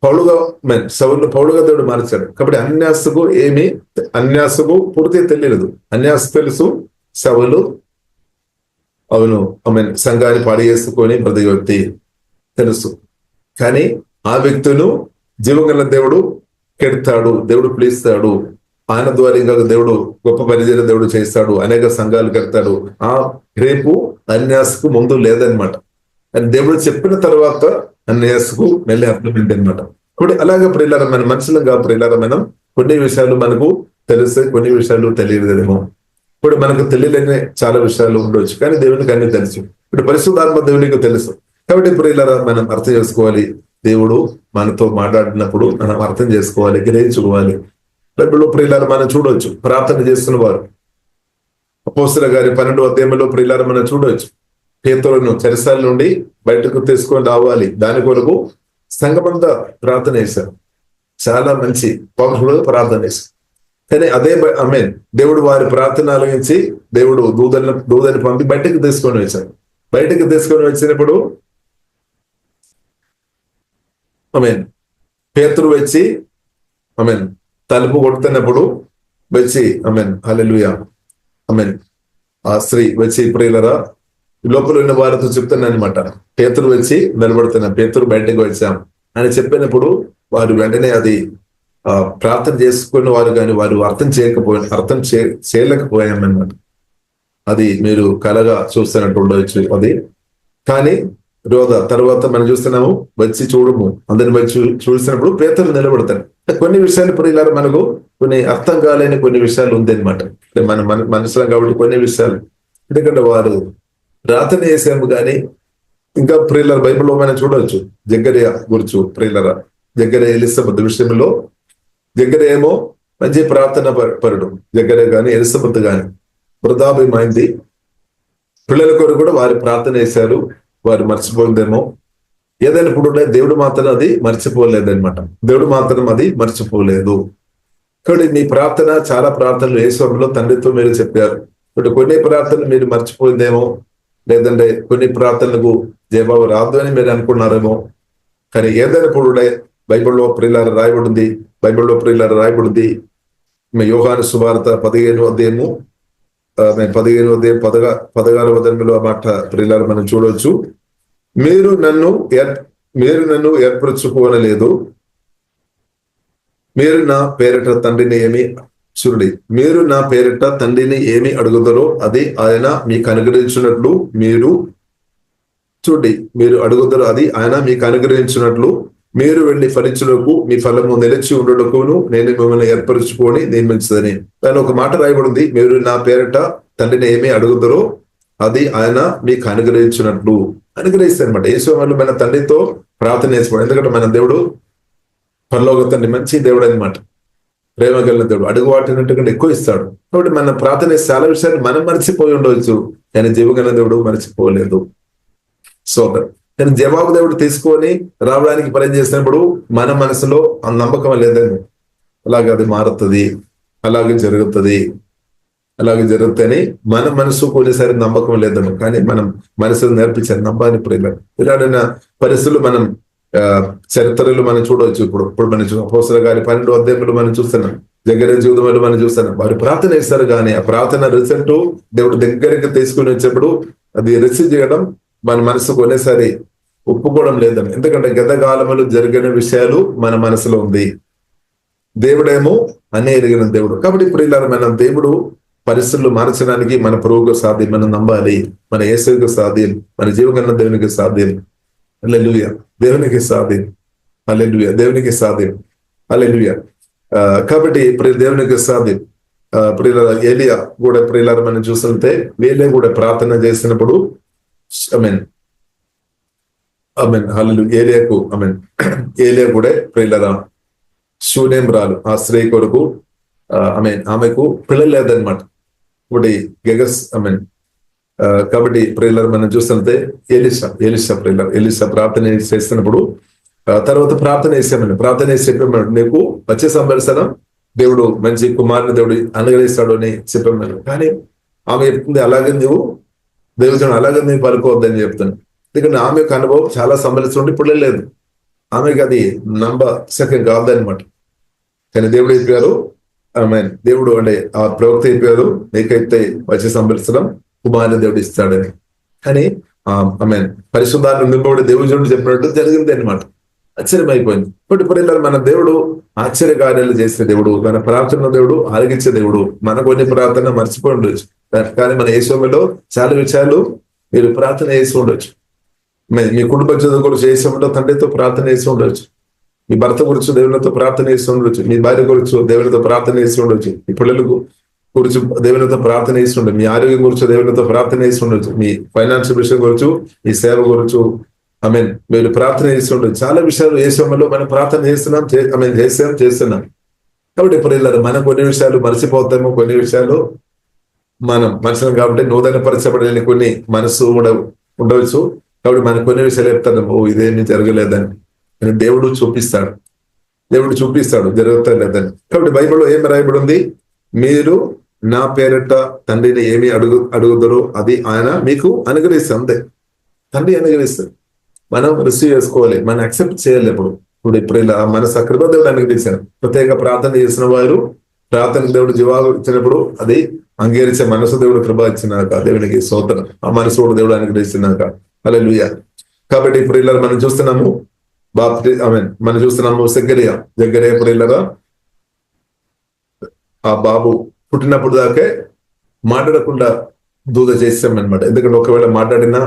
పౌలుగా దేవుడు మార్చాడు. కాబట్టి అన్యాసుకు పూర్తిగా తెలియదు. అన్యాసు తెలుసు, సౌలు సంఘాన్ని పాడి చేసుకొని ప్రతి వ్యక్తి తెలుసు. కానీ ఆ వ్యక్తులను జీవగల దేవుడు కెడతాడు, దేవుడు పిలుస్తాడు, ఆయన ద్వారా ఇంకా దేవుడు గొప్ప పరిచయం దేవుడు చేస్తాడు, అనేక సంఘాలు కడతాడు. ఆ రేపు అన్యాసుకు ముందు లేదనమాట. దేవుడు చెప్పిన తర్వాత అన్యాసుకు మళ్ళీ అర్థమైంది అనమాట. ఇప్పుడు అలాగే ప్రియులారా మన మనుషులంగా ప్రియులారా మనం కొన్ని విషయాలు మనకు తెలుసు, కొన్ని విషయాలు తెలియదేమో. ఇప్పుడు మనకు తెలియలేని చాలా విషయాలు ఉండవచ్చు, కానీ దేవునికి అన్ని తెలుసు. ఇప్పుడు పరిశుద్ధాత్మ దేవునికి తెలుసు. కాబట్టి ప్రియులారా మనం అర్థం చేసుకోవాలి, దేవుడు మనతో మాట్లాడినప్పుడు మనం అర్థం చేసుకోవాలి, గ్రహించుకోవాలి. బైబిల్లో ప్రియులారా మనం చూడవచ్చు, ప్రార్థన చేస్తున్న వారు అపోస్తలుల గారి 12వ అధ్యాయంలో ప్రియులారా మనం చూడవచ్చు, పేతురును చెరసాల నుండి బయటకు తీసుకొని రావాలి, దాని కొరకు సంఘమంతా ప్రార్థన చేశారు. చాలా మంచి పవర్ఫుల్ ప్రార్థన చేశారు. కానీ అదే దేవుడు వారి ప్రార్థన ఆలకించి దేవుడు దూదని పంపి బయటకు తీసుకొని వచ్చారు. బయటకు తీసుకొని వచ్చినప్పుడు పేతురు వచ్చి తలుపు కొడుతున్నప్పుడు వచ్చి హల్లెలూయా ఆ స్త్రీ వచ్చి ప్రియులరా లోపల ఉన్న వారితో చెప్తున్నాను అనమాట. పేతురు వచ్చి నిలబడుతున్నాం, పేతురు బయటకు వచ్చాం అని చెప్పినప్పుడు వారు వెంటనే అది ప్రార్థన చేసుకున్న వారు కానీ వారు అర్థం చేయలేకపోయామన్నమాట. అది మీరు కలగా చూస్తున్నట్టు ఉండవచ్చు అది. కానీ తర్వాత మనం చూస్తున్నాము, వచ్చి చూడము అందరిని వచ్చి చూసినప్పుడు పేతురు నిలబడతారు. కొన్ని విషయాలు ప్రియులారా మనకు కొన్ని అర్థం కాలేని కొన్ని విషయాలు ఉంది అనమాట. మన మనసులో కాబట్టి కొన్ని విషయాలు, ఎందుకంటే వారు ప్రార్థన చేసాము కానీ ఇంకా ప్రియులారా బైబిల్లో మనం చూడవచ్చు జకరియా గురించి. ప్రియులారా జకరియా ఎలిజబెత్ విషయంలో, జకరియా ఏమో మంచి ప్రార్థన పరుడు, జకరియా కానీ ఎలిజబెత్ కానీ వృధాభిమైంది. పిల్లల కొరకు కూడా వారు ప్రార్థన చేశారు, వారు మర్చిపోయిందేమో. ఏదైనా ఇప్పుడు దేవుడు మాత్రం అది మర్చిపోలేదన్నమాట. దేవుడు మాత్రం అది మర్చిపోలేదు. కాబట్టి మీ ప్రార్థన, చాలా ప్రార్థనలు యేసులో తండ్రితో మీరు చెప్పారు. ఇప్పుడు కొన్ని ప్రార్థనలు మీరు మర్చిపోయిందేమో, లేదంటే కొన్ని ప్రార్థనలకు జవాబు రాదు అని మీరు అనుకున్నారేమో. కానీ ఏదైనా ఇప్పుడు బైబిల్లో ప్రియులారా రాయబడింది. యోహాను సువార్త 15వ అధ్యాయము 16వ వచనంలో ఆ మాట ప్రియులారా మనం చూడవచ్చు. మీరు నన్ను ఏర్పరచుకోనలేదు, మీరు నా పేరిట తండ్రిని ఏమి అడుగుతారో అది ఆయన మీకు అనుగ్రహించినట్లు మీరు వెళ్ళి ఫలించుటకు మీ ఫలము నిలిచి ఉండటకును నేను మిమ్మల్ని ఏర్పరచుకొని నియమించదని. దాని ఒక మాట రాయబడింది, మీరు నా పేరిట తండ్రిని ఏమి అడుగుతారో అది ఆయన మీకు అనుగ్రహిస్తారనమాట. యేసు మన తండ్రితో ప్రార్థన చేసుకోవడం. ఎందుకంటే మన దేవుడు పరలోక తండ్రి మంచి దేవుడు అనమాట, ప్రేమ కలిగిన దేవుడు. అడుగు వాటినట్టుగా ఎక్కువ ఇస్తాడు. కాబట్టి మన ప్రార్థన చాలా విషయాలు మనం మర్చిపోయి ఉండవచ్చు, కానీ జీవగల దేవుడు మర్చిపోలేదు. కానీ జవాబు దేవుడు తీసుకొని రావడానికి ప్రయత్నం చేసినప్పుడు మన మనసులో ఆ నమ్మకం లేదని, అలాగే అది మారుతుంది, అలాగే జరుగుతాయని మన మనసు కొన్నిసారి నమ్మకం లేదను. కానీ మనం మనసులో నేర్పించాలి నమ్మాలని ప్రేమ. ఇలాంటి పరిస్థితులు మనం చరిత్రలు మనం చూడవచ్చు. ఇప్పుడు మనం అపోస్తలుల గారి 12వ అధ్యాయంలో మనం చూస్తున్నాం, జకరియా జీవితంలో మనం చూస్తున్నాం. వారు ప్రార్థన చేస్తారు కానీ ఆ ప్రార్థన రిజల్ట్ దేవుడు దగ్గరికి తీసుకుని వచ్చేప్పుడు అది రిసీవ్ చేయడం మన మనసు కొన్నిసారి ఒప్పుకోవడం లేదని. ఎందుకంటే గతకాలంలో జరిగిన విషయాలు మన మనసులో ఉంది. దేవుడేమో అన్నీ ఎరిగిన దేవుడు. కాబట్టి ఇప్పుడు ఇలా మనం దేవుడు పరిస్థితులు మార్చడానికి మన ప్రభువుకు సాధ్యం, మనం నమ్మాలి. మన యేసుకు సాధ్యం, మన జీవగల దేవునికి సాధ్యం. హల్లెలూయా, దేవునికి సాధ్యం. హల్లెలూయా, దేవునికి సాధ్యం. హల్లెలూయా. కాబట్టి దేవునికి సాధ్యం. ఏలియా కూడా ప్రియులారా మనం చూస్తుంటే వీళ్ళే కూడా ప్రార్థన చేసినప్పుడు ఏలియా కూడా ప్రియులారా శూనేమ్రాలు ఆ స్త్రీ కొరకు ఆమెకు పిల్లలు లేదనమాట. ఇప్పుడు గెగస్ కాబట్టి ప్రియులారా మనం చూస్తుంటే ఎలీషా ప్రార్థన చేస్తున్నప్పుడు తర్వాత ప్రార్థన చేసి చెప్పాడు, నీకు వచ్చే సంవత్సరం దేవుడు మంచి కుమారుని దేవుడు అనుగ్రహిస్తాడు అని చెప్పాను. కానీ ఆమె చెప్తుంది, అలాగే నువ్వు దేవుడు అలాగే నువ్వు పలుకోవద్దని చెప్తాను. ఎందుకంటే ఆమె యొక్క అనుభవం చాలా సంవత్సరం ఉండి పిల్లలు లేదు, ఆమెకి అది నమ్మశక్యం కాదనమాట. కానీ దేవుడు చెప్పారు, దేవుడు అంటే ఆ ప్రవక్త చెప్పారు, నీకైతే వచ్చే సంవత్సరం కుమారుని దేవుడు ఇస్తాడని. కానీ పరిశుద్ధాన్ని నింపబడి దేవుడు చెప్పినట్టు జరిగింది అనమాట. ఆశ్చర్యమైపోయింది. ఇప్పుడు మన దేవుడు ఆశ్చర్య కార్యాలు చేసే దేవుడు, మన ప్రార్థన దేవుడు ఆరగించే దేవుడు. మన కొన్ని ప్రార్థన మర్చిపోయి ఉండొచ్చు, కానీ మన యేసులో చాలా విషయాలు మీరు ప్రార్థన చేసి ఉండొచ్చు. మీ కుటుంబ చదువు గురించి చేసి ఉండవు, తండ్రితో ప్రార్థన చేసి ఉండొచ్చు, మీ భర్త గురించి దేవునితో ప్రార్థన చేసి ఉండొచ్చు, మీ భార్య గురించి దేవునితో ప్రార్థన చేసి ఉండొచ్చు, మీ పిల్లల గురించి దేవునితో ప్రార్థన చేసి ఉండొచ్చు, మీ ఆరోగ్యం గురించి దేవునితో ప్రార్థన చేసి ఉండొచ్చు, మీ ఫైనాన్షియల్ విషయం గురించి, మీ సేవ గురించి మీరు ప్రార్థన చేసి ఉండొచ్చు. చాలా విషయాలు ఏ సమయంలో మనం ప్రార్థన చేస్తున్నాం. కాబట్టి ఇప్పుడు మనం కొన్ని విషయాలు మర్చిపోతాము, కొన్ని విషయాలు మనం మనుషులం కాబట్టి నూతన పరచబడలేని కొన్ని మనసు కూడా ఉండవచ్చు. కాబట్టి మనం కొన్ని విషయాలు చెప్తాను, ఇదేమీ జరగలేదని. కానీ దేవుడు చూపిస్తాడు జరుగుతలేదని. కాబట్టి బైబిల్లో ఏమి రాయబడి ఉంది, మీరు నా పేరిట తండ్రిని ఏమి అడుగుదరో అది ఆయన మీకు అనుగ్రహిస్తారు. అంతే, తండ్రి అనుగ్రహిస్తారు. మనం రిసీవ్ చేసుకోవాలి, మనం యాక్సెప్ట్ చేయాలి. ఇప్పుడు ఇలా మన సకృప దేవుడు అనుగ్రహించారు. ప్రత్యేక ప్రార్థన చేసిన వారు ప్రార్థనకు దేవుడు జవాబు ఇచ్చినప్పుడు అది అంగీకరించే మనసు దేవుడు కృప ఇచ్చినాక దేవునికి స్తోత్రం. ఆ మనసు కూడా దేవుడు అనుగ్రహిస్తున్నాక హల్లెలూయా. కాబట్టి ఇప్పుడు ఇలా మనం చూస్తున్నాము మనం చూస్తున్నాము జగ్గరియా ప్రియులరా ఆ బాబు పుట్టినప్పుడు దాకే మాట్లాడకుండా దూత చేసాం అనమాట. ఎందుకంటే ఒకవేళ మాట్లాడినా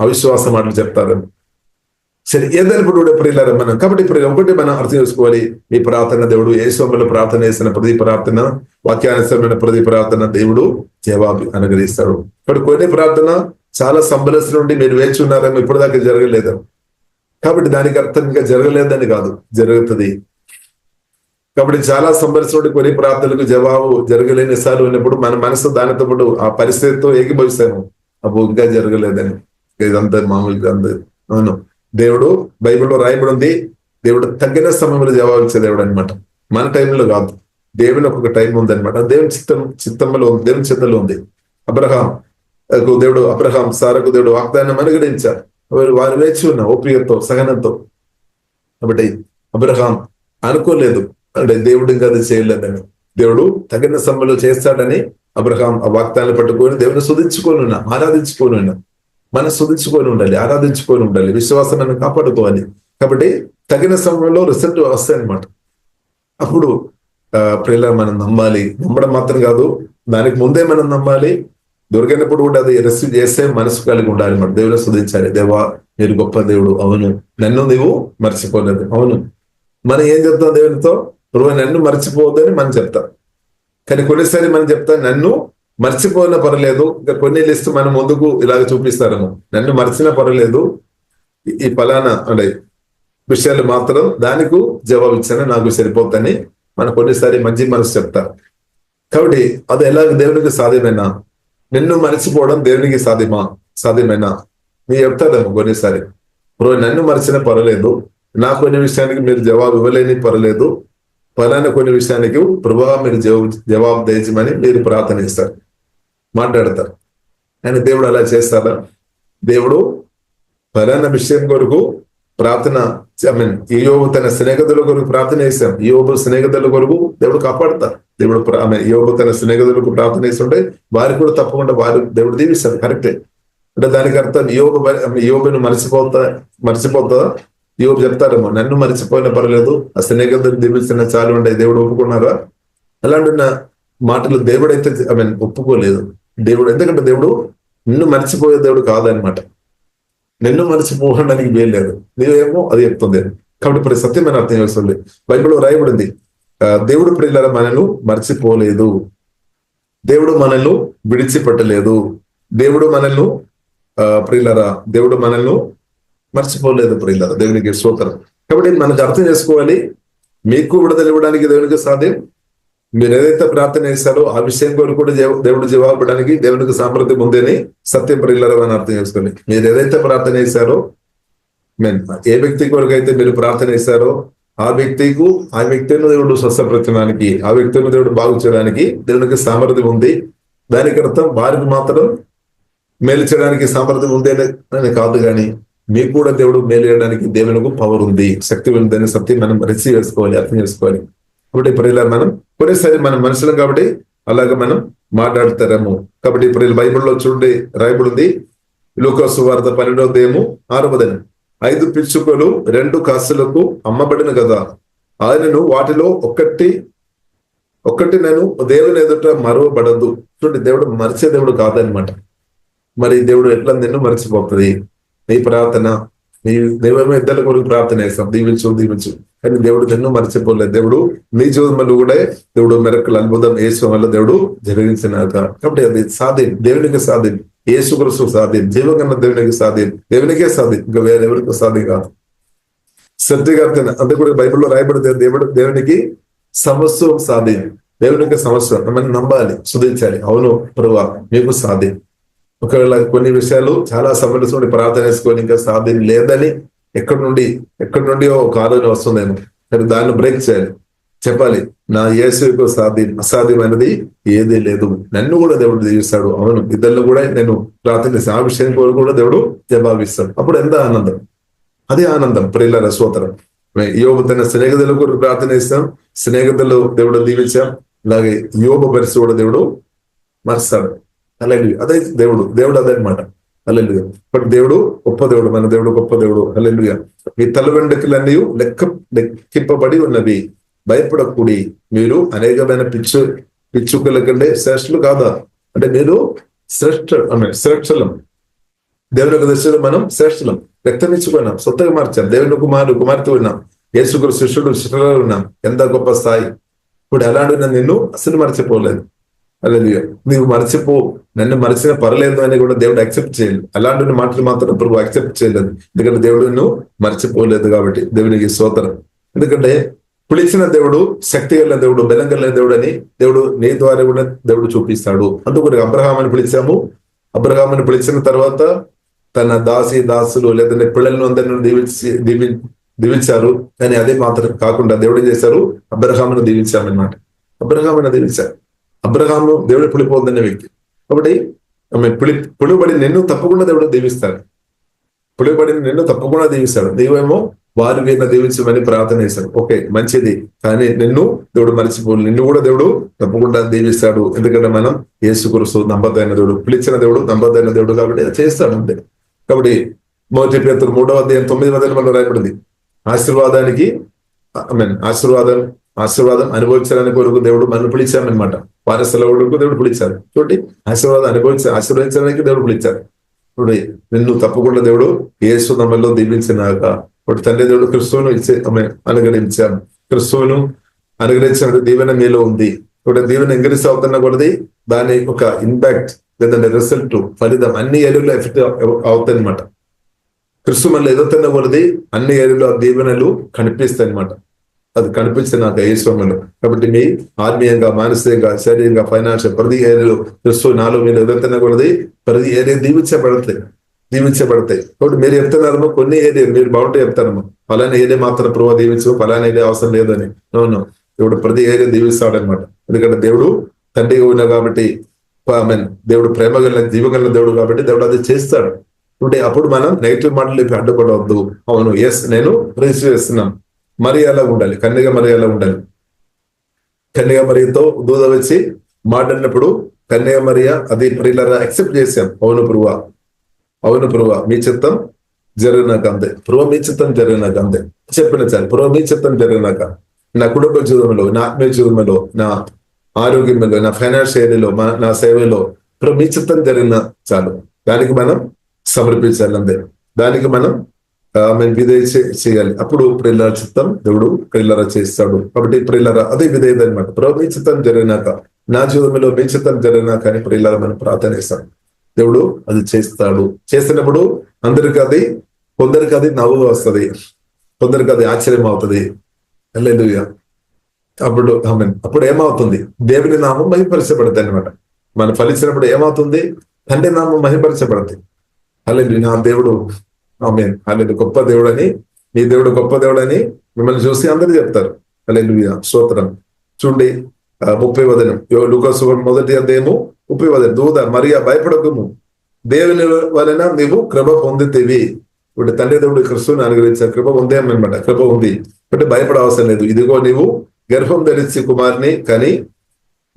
అవిశ్వాస మాటలు చెప్తారు. సరే ఏదైనా ఇప్పుడు ప్రియులారా మనం కాబట్టి ఇప్పుడు ఒకటి మనం అర్థం చేసుకోవాలి. ఈ ప్రార్థన దేవుడు యేసులో ప్రార్థన చేసిన ప్రతి ప్రార్థన, వాక్యానుసరమైన ప్రతి ప్రార్థన దేవుడు జవాబు అనుగ్రహిస్తాడు. ఇప్పుడు కొన్ని ప్రార్థన చాలా సంబరస్ నుండి మీరు వేచి ఉన్నారేమో ఇప్పుడు దాకా జరగలేదు. కాబట్టి దానికి అర్థం ఇంకా జరగలేదని కాదు, జరుగుతుంది. కాబట్టి చాలా సంబరస్ నుండి కొన్ని ప్రార్థనలకు జవాబు జరగలేని సార్లు ఉన్నప్పుడు మన మనసు దానితో పాటు ఆ పరిస్థితితో ఏకీభవిస్తాము, అప్పుడు ఇంకా జరగలేదని. ఇదంతా మామూలుగా అంతే. అవును, దేవుడు బైబిల్లో రాయబడి ఉంది, దేవుడు తగిన సమయంలో జవాబు ఇచ్చే దేవుడు అనమాట. మన టైంలో కాదు, దేవుని ఒక టైం ఉంది అనమాట. దేవుని చిత్తంలో ఉంది, దేవుని చిత్తంలో ఉంది. అబ్రహాం సారకు దేవుడు వాగ్దానం అనుగ్రహించారు. వారు వేచి ఉన్న ఓపికతో సహనంతో. కాబట్టి అబ్రహాం అనుకోలేదు అంటే దేవుడు ఇంకా అది చేయలేదని. దేవుడు తగిన సమయంలో చేస్తాడని అబ్రహాం ఆ వాగ్దానాన్ని పట్టుకొని దేవుని స్తుతించుకొని ఆరాధించుకొని స్తుతించుకొని ఉండాలి, ఆరాధించుకొని ఉండాలి, విశ్వాసాన్ని కాపాడుకోవాలి. కాబట్టి తగిన సమయంలో రిజల్ట్ వస్తాయి అనమాట. అప్పుడు ప్రియులారా మనం నమ్మాలి. నమ్మడం మాత్రం కాదు, దానికి ముందే మనం నమ్మాలి. దొరికినప్పుడు కూడా అది రిసీవ్ చేసే మనసు కలిగి ఉండాలి. మనం దేవుని స్తుతించాలి. దేవా మీరు గొప్ప దేవుడు, అవును నన్ను నీవు మర్చిపోలేదు. అవును, మనం ఏం చెప్తాం దేవునితో, నన్ను మర్చిపోవద్దని మనం చెప్తాం. కానీ కొన్నిసారి మనం చెప్తాం నన్ను మర్చిపోయినా పర్లేదు, ఇంకా కొన్ని లిస్ట్ మనం ముందుకు ఇలాగ చూపిస్తారేమో, నన్ను మర్చినా పర్లేదు, ఈ ఫలానా అంటే విషయాలు మాత్రం దానికి జవాబు ఇచ్చాను నాకు సరిపోద్దని మనం కొన్నిసారి మంచి మనసు చెప్తాం. కాబట్టి అది ఎలాగ దేవునికి సాధ్యమేనా? నిన్ను మర్చిపోవడం దేవునికి సాధ్యమేనా నీ చెప్తారేమో కొన్నిసారి. నన్ను మర్చినా పర్లేదు, నా కొన్ని విషయానికి మీరు జవాబు ఇవ్వలేని పర్లేదు, ఫలానా కొన్ని విషయానికి ప్రభా మీరు జవాబు దయచమని మీరు ప్రార్థన ఇస్తారు, మాట్లాడతారు. ఆయన దేవుడు అలా చేస్తారా? దేవుడు ఫలానా విషయం కొరకు ప్రార్థన యోబు తన స్నేహితుల కొరకు ప్రార్థన చేశాం. యోబు స్నేహితుల కొరకు దేవుడు కాపాడతారు. దేవుడు యోబు తన స్నేహితులకు ప్రార్థన చేస్తుంటే వారికి కూడా తప్పకుండా దేవుడు దీవిస్తారు. కరెక్టే. అంటే దానికి అర్థం యోబును మర్చిపోతా యోబు చెప్తారేమో నన్ను మర్చిపోయినా పర్లేదు, ఆ స్నేహితులు దీవిస్తున్న చాలు అంటే దేవుడు ఒప్పుకున్నారా? అలాంటి మాటలు దేవుడైతే ఒప్పుకోలేదు దేవుడు. ఎందుకంటే దేవుడు నిన్ను మర్చిపోయే దేవుడు కాదనమాట. నిన్ను మర్చిపోవడానికి వీల్లేదు, నీవేమో అది చెప్తుంది. కాబట్టి ఇప్పుడు సత్యమైన అర్థం చేస్తుంది. బైబిల్లో రాయబడింది దేవుడు ప్రియులారా మనల్ని మర్చిపోలేదు, దేవుడు మనల్ని విడిచిపెట్టలేదు, దేవుడు మనల్ని ప్రియులారా దేవుడు మనల్ని మర్చిపోలేదు. ప్రియులారా దేవునికి స్తోత్రం. కాబట్టి మనకు అర్థం చేసుకోవాలి, మీకు విడుదల ఇవ్వడానికి దేవునికి సాధ్యం. మీరు ఏదైతే ప్రార్థన చేశారో ఆ విషయం కొరకు కూడా దేవుడు జవాబు ఇవ్వడానికి దేవునికి సామర్థ్యం ఉందని సత్యం ప్రియులారా అని అర్థం చేసుకోండి. మీరు ఏదైతే ప్రార్థన చేశారో ఏ వ్యక్తి కొరకు అయితే మీరు ప్రార్థన చేశారో ఆ వ్యక్తిని దేవుడు స్వస్థపరచడానికి, ఆ వ్యక్తిని దేవుడు బాగు చేయడానికి దేవునికి సామర్థ్యం ఉంది. దానికి అర్థం వారికి మాత్రం మేలు చేయడానికి సామర్థ్యం ఉంది అని కాదు, కానీ మీకు కూడా దేవుడు మేలు చేయడానికి దేవునికి పవర్ ఉంది, శక్తి ఉందని సత్యం మనం రిసీవ్ చేసుకోవాలి, అర్థం చేసుకోవాలి. కాబట్టి ప్రియులారా మనం కొన్నిసారి మనం మనుషులం కాబట్టి అలాగే మనం మాట్లాడతారేమో. కాబట్టి ఇప్పుడు బైబిల్లో చూడండి రాయబడింది, లూకా సువార్త 12వ అధ్యాయము 6వ 5 పిచ్చుకలు 2 కాసులకు అమ్మబడిన కదా, ఆయనను వాటిలో ఒక్కటి నేను దేవుని ఎదుట మరవబడదు. చూడండి, దేవుడు మరిచే దేవుడు కాదనమాట. మరి దేవుడు ఎట్లా నిన్ను మర్చిపోతుంది? నీ ప్రార్థన దేవుడేమో ఇద్దరు కొరకు ప్రార్థన చేస్తాం, దీవించు కానీ దేవుడు నిన్ను మర్చిపోలేదు. దేవుడు నీ జీవితంలో కూడా దేవుడు మెరకలు అద్భుతం యేసు వల్ల దేవుడు జరిగించినాక. కాబట్టి అది సాధ్యం, దేవునికి సాధ్యం, యేసు క్రీస్తు సాధ్యం, జీవకన్న దేవునికి సాధ్యం, దేవునికే సాధ్యం, ఇంకా వేరే ఎవరికి సాధ్యం కాదు. సత్యగార్తన అంతే కూడా బైబిల్లో రాయబడితే దేవునికి సమస్తం సాధ్యం, దేవునికి సమస్తం మనం నమ్మాలి, స్తుతించాలి. అవును ప్రభువా మీకు సాధ్యం. ఒకవేళ కొన్ని విషయాలు చాలా సమస్య నుండి ప్రార్థన చేసుకొని ఇంకా సాధ్యం లేదని ఎక్కడి నుండి ఒక ఆలోచన వస్తుందేమో, కానీ దాన్ని బ్రేక్ చేయాలి, చెప్పాలి నా యేసుకు అసాధ్యమైనది ఏదీ లేదు, నన్ను కూడా దేవుడు దీవిస్తాడు. అవును, ఇద్దరిలో కూడా నేను ప్రార్థన ఆ విషయం కోరు కూడా దేవుడు జవాబిస్తాడు. అప్పుడు ఎంత ఆనందం, అదే ఆనందం ప్రియులారా స్తోత్రం. యోబు తన స్నేహితుల కొరకు ప్రార్థన చేస్తాం, స్నేహితులు దేవుడు దీవించాం, అలాగే యోబు పరిస్థితి కూడా దేవుడు మారుస్తాడు. హల్లెలూయా. అదే దేవుడు అదే అనమాట. హల్లెలూయా. బట్ దేవుడు గొప్ప దేవుడు, మన దేవుడు గొప్ప దేవుడు. హల్లెలూయా. మీ తల వెంట్రుకలన్నీ లెక్కింపబడి ఉన్నవి, భయపడకూడి, మీరు అనేకమైన పిచ్చుకల కంటే శ్రేష్ఠులు కాదా? అంటే మీరు శ్రేష్ఠులం. దేవుని యొక్క దృష్టిలో మనం శ్రేష్ఠులం. రక్తం ఇచ్చిపోయినాం, సొత్తగా మార్చాం, దేవుని కుమార్తె ఉన్నాం, యేసుక్రీస్తు శిష్యులు ఉన్నాం. ఎంత గొప్ప స్థాయి. ఇప్పుడు అలాంటి నిన్ను అసలు మర్చిపోలేదు. హల్లెలూయా. నీవు మర్చిపో, నన్ను మరిచిన పర్లేదు అని కూడా దేవుడు యాక్సెప్ట్ చేయలేదు. అలాంటి మాటలు మాత్రం ప్రభు యాక్సెప్ట్ చేయలేదు. ఎందుకంటే దేవుడు నిన్ను మర్చిపోలేదు కాబట్టి దేవునికి స్తోత్రం. ఎందుకంటే పిలిచిన దేవుడు శక్తి గల దేవుడు, బలం గల దేవుడు అని దేవుడు నీ ద్వారా కూడా దేవుడు చూపిస్తాడు. అందుకు అబ్రహాముని పిలిచాము. అబ్రహాముని పిలిచిన తర్వాత తన దాసులు లేదంటే పిల్లలను అందరిని దీవించారు. కానీ అదే మాత్రం కాకుండా దేవుడు ఏం చేశారు? అబ్రహామును దీవించామన్నమాట. అబ్రహామును దీవించారు. అబ్రహాము దేవుడు పిలిపోద్దనే వ్యక్తి కాబట్టి పిలువబడి నిన్ను తప్పకుండా దేవుడు దీవిస్తాడు. పిలువబడి నిన్ను తప్పకుండా దీవిస్తాడు. దేవుడేమో వారు వీరిని దీవించమని ప్రార్థన చేశాడు. ఓకే, మంచిది. కానీ నిన్ను దేవుడు మర్చిపోలు, నిన్ను కూడా దేవుడు తప్పకుండా దీవిస్తాడు. ఎందుకంటే మనం యేసుక్రీస్తు నమ్మదైన దేవుడు, పిలిచిన దేవుడు, నమ్మదైన దేవుడు కాబట్టి చేస్తాడు అంతే. కాబట్టి 1 పేతురు 3:9 రాయబడింది, ఆశీర్వాదానికి ఆశీర్వాదం అనుభవించడానికి కొరకు దేవుడు మనం పిలిచామన్నమాట. వారసుల వరకు దేవుడు పిలిచారు. చూడండి, ఆశీర్వాదం ఆశీర్వదించడానికి దేవుడు పిలిచారు. ఇప్పుడు నిన్ను తప్పకుండా దేవుడు యేసు నామములో దీవించినాక, ఇప్పుడు తండ్రి దేవుడు క్రిస్తువును అనుగ్రహించాను. క్రిస్తువును అనుగ్రహించిన దీవెన మీలో ఉంది. ఇప్పుడు దీవెన ఇంగ్లీష్ అవుతున్న కొలది దాని ఒక ఇంపాక్ట్ లేదంటే రిజల్ట్, ఫలితం అన్ని ఏరియాలో ఎఫెక్ట్ అవుతాయి అనమాట. క్రిస్తు మనలో ఎదుగుతున్న కొలది అన్ని ఏరియాలో దీవెనలు కనిపిస్తాయి అనమాట. అది కనిపించినాక యేసులో. కాబట్టి మీ ఆత్మీయంగా, మానసికంగా, శారీరంగా, ఫైనాన్షియల్ ప్రతి ఏరియాలో క్రిస్తు నాలో మీరు ఎదుగుతున్న కొలది ప్రతి ఏరియా దీవించబడతాయి. కాబట్టి మీరు చెప్తున్నారమ్మా, కొన్ని ఏరియా మీరు బాగుంటే చెప్తారమ్మా, ఫలానా ఏరియా మాత్రం ప్రభావ దీవించు, ఫలానా ఏరియా అవసరం లేదని. నో, దేవుడు ప్రతి ఏరియా దీవిస్తాడనమాట. ఎందుకంటే దేవుడు తండ్రిగా ఉన్నా కాబట్టి, దేవుడు ప్రేమ గల జీవగల దేవుడు కాబట్టి దేవుడు అది చేస్తాడు. అంటే అప్పుడు మనం నెగిటివ్ మాటలు అడ్డుపడవద్దు. అవును, ఎస్ నేను రిసీవ్ చేస్తున్నాను. మరియలా ఉండాలి, కన్యగా మరియలా ఉండాలి. కన్యగా మరియతో దూద వచ్చి మాట్లాడినప్పుడు కన్యగా మరియ అది ప్రియులారా యాక్సెప్ట్ చేశాం. అవును ప్రభువా మీ చిత్తం జరిగినాక అంతే. ప్రభు మీ చిత్తం జరిగినాక అంతే చెప్పిన చాలు. ప్రభు మీ చిత్తం జరిగినాక నా కుటుంబ జీవితంలో, నా ఆత్మీయ జీవితంలో, నా ఆరోగ్యంలో, నా ఫైనాన్షియల్ ఏరియాలో, నా సేవలో ప్రభు మీ చిత్తం జరిగిన చాలు. దానికి మనం సమర్పించాలి అంతే. దానికి మనం విధేయ చేయాలి. అప్పుడు ప్రియులార చిత్తం దేవుడు ప్రియులార చేస్తాడు. కాబట్టి ప్రియులార అదే విధేయత అనమాట. ప్రభు మీ చిత్తం జరిగినాక, నా జీవితంలో మీ చిత్తం జరిగినాక అని ప్రియులార మనం ప్రార్థన చేస్తాం. దేవుడు అది చేస్తాడు. చేసినప్పుడు కొందరికి అది నవ్వు వస్తుంది, కొందరికి అది ఆశ్చర్యం అవుతుంది. హల్లెలూయా. అప్పుడు ఏమవుతుంది? దేవుని నామం మహిమపరచబడుతుంది అనమాట. మనం ఫలించినప్పుడు ఏమవుతుంది? తండ్రి నామం మహిమపరచబడుతుంది. హల్లెలూయా. నా దేవుడు ఆమేన్, హల్లెలూయా, గొప్ప దేవుడని, నీ దేవుడు గొప్ప దేవుడని మిమ్మల్ని చూసి అందరూ చెప్తారు. హల్లెలూయా, స్తోత్రం. చూడండి 30వ వచనం, లూకాసు 1వ అధ్యాయము 30వ వచనం, దూత మరియా భయపడకుము, దేవుని వలన నీవు కృప పొందితివి. ఇప్పుడు తండ్రి దేవుడు క్రిస్తువుని అనుగ్రహించారు, కృప పొందేమన్నమాట. కృప ఉంది అంటే భయపడ అవసరం లేదు. ఇదిగో నీవు గర్భం ధరించి కుమారుని కని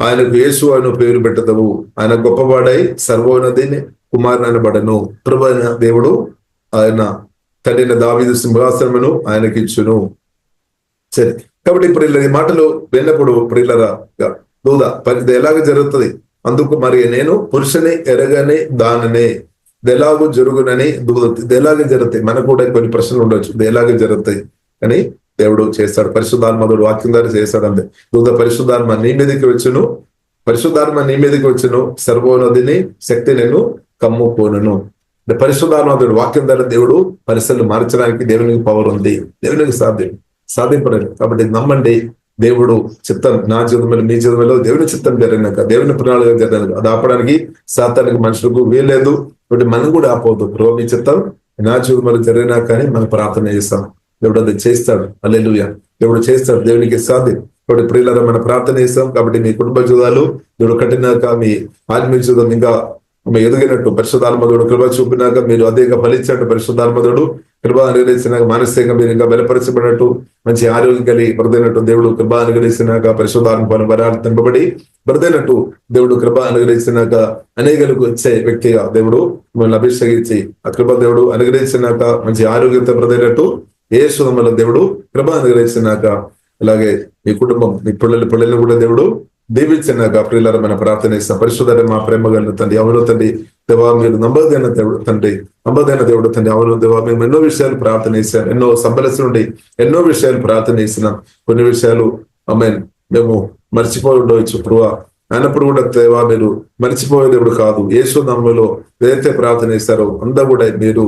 ఆయనకు యేసు అని పేరు పెట్టదవు, ఆయన గొప్పవాడై సర్వోన్నతిని కుమారుని అనబడను. ప్రభు అయిన దేవుడు ఆయన తండ్రి దావీదు సింహాసనమును ఆయనకి ఇచ్చును. సరే, కాబట్టి ఇప్పుడు ఈ మాటలు విన్నప్పుడు ప్రియులరా దూద ఇది ఎలాగ జరుగుతుంది? అందుకు మరి నేను పురుషుని ఎరగని దానినే ఇది ఎలాగో జరుగునని దూద, ఇది ఎలాగ జరుగుతాయి? మనకు కూడా కొన్ని ప్రశ్నలు ఉండొచ్చు, ఇది ఎలాగ జరుగుతాయి అని. దేవుడు చేస్తాడు. పరిశుద్ధాత్మడు వాక్యం ద్వారా చేస్తాడు అంతే. దూద పరిశుద్ధాత్మ నీ మీదకి వచ్చును, సర్వోన్నతిని శక్తి నేను కమ్ముకోను. పరిశుద్ధాత్మడు వాక్యం ద్వారా దేవుడు పరిస్థితులు మార్చడానికి దేవునికి పవర్ ఉంది. దేవునికి సాధ్యపడదు. కాబట్టి నమ్మండి. దేవుడు చిత్తం నా జీవితంలో, మీ జీవితంలో దేవుని చిత్తం జరిగినాక, దేవుని ప్రణాళిక జరిగినాక అది ఆపడానికి సాతానికి మనుషులకు వీల్లేదు. కాబట్టి మనం కూడా ఆపోవద్దు. ప్రభు మీ చిత్తం నా జీవితంలో జరిగినాక అని మనం ప్రార్థన చేస్తాం. దేవుడు అది చేస్తాడు. హల్లెలూయా, దేవుడు చేస్తాడు. దేవునికి సాధ్యం. కాబట్టి ప్రియులారా మనం ప్రార్థన చేస్తాం. కాబట్టి మీ కుటుంబ జీవితాలు దేవుడు కట్టినాక, మీ ఆత్మీయ జీవితం ఇంకా ఎదిగినట్టు పరిశుద్ధాత్మధుడు కృప చూపినాక మీరు అదేగా ఫలించినట్టు పరిశుద్ధాత్మధుడు కృప అనుగ్రహించినాక మానసికంగా మీరు ఇంకా బలపరచబడినట్టు, మంచి ఆరోగ్యం కలిగి బ్రతైనట్టు దేవుడు కృప అనుగ్రహించినాక పరిశుద్ధాత్మ పలు వరాలు నింపబడి బ్రతైనట్టు దేవుడు కృప అనుగ్రహించినాక అనేకలకు వచ్చే వ్యక్తిగా దేవుడు మిమ్మల్ని అభిషేకించి ఆ కృప దేవుడు అనుగ్రహించినాక మంచి ఆరోగ్యంతో బ్రతైనట్టు యేసు నామములో దేవుడు కృప అనుగ్రహించినాక, అలాగే మీ కుటుంబం మీ పిల్లలు కూడా దేవుడు దీవించినాక ప్రియులమైన ప్రార్థన ఇస్తాం. పరిశుద్ధ మా ప్రేమ గల తండ్రి, అవును తండ్రి దేవా మీరు నమ్మదైన దేవుడు తండ్రి, నమ్మదైన దేవుడు తండ్రి, అవును దేవా మేము ఎన్నో విషయాలు ప్రార్థన చేశాం, ఎన్నో సంబలసి నుండి ఎన్నో విషయాలు ప్రార్థన చేసినాం. కొన్ని విషయాలు మేము మర్చిపోయి ఉండవచ్చు ప్రభువా, అయినప్పుడు కూడా దేవా మీరు మర్చిపోయే దేవుడు కాదు. యేసు నామములో ఏదైతే ప్రార్థన చేస్తారో అందరూ కూడా మీరు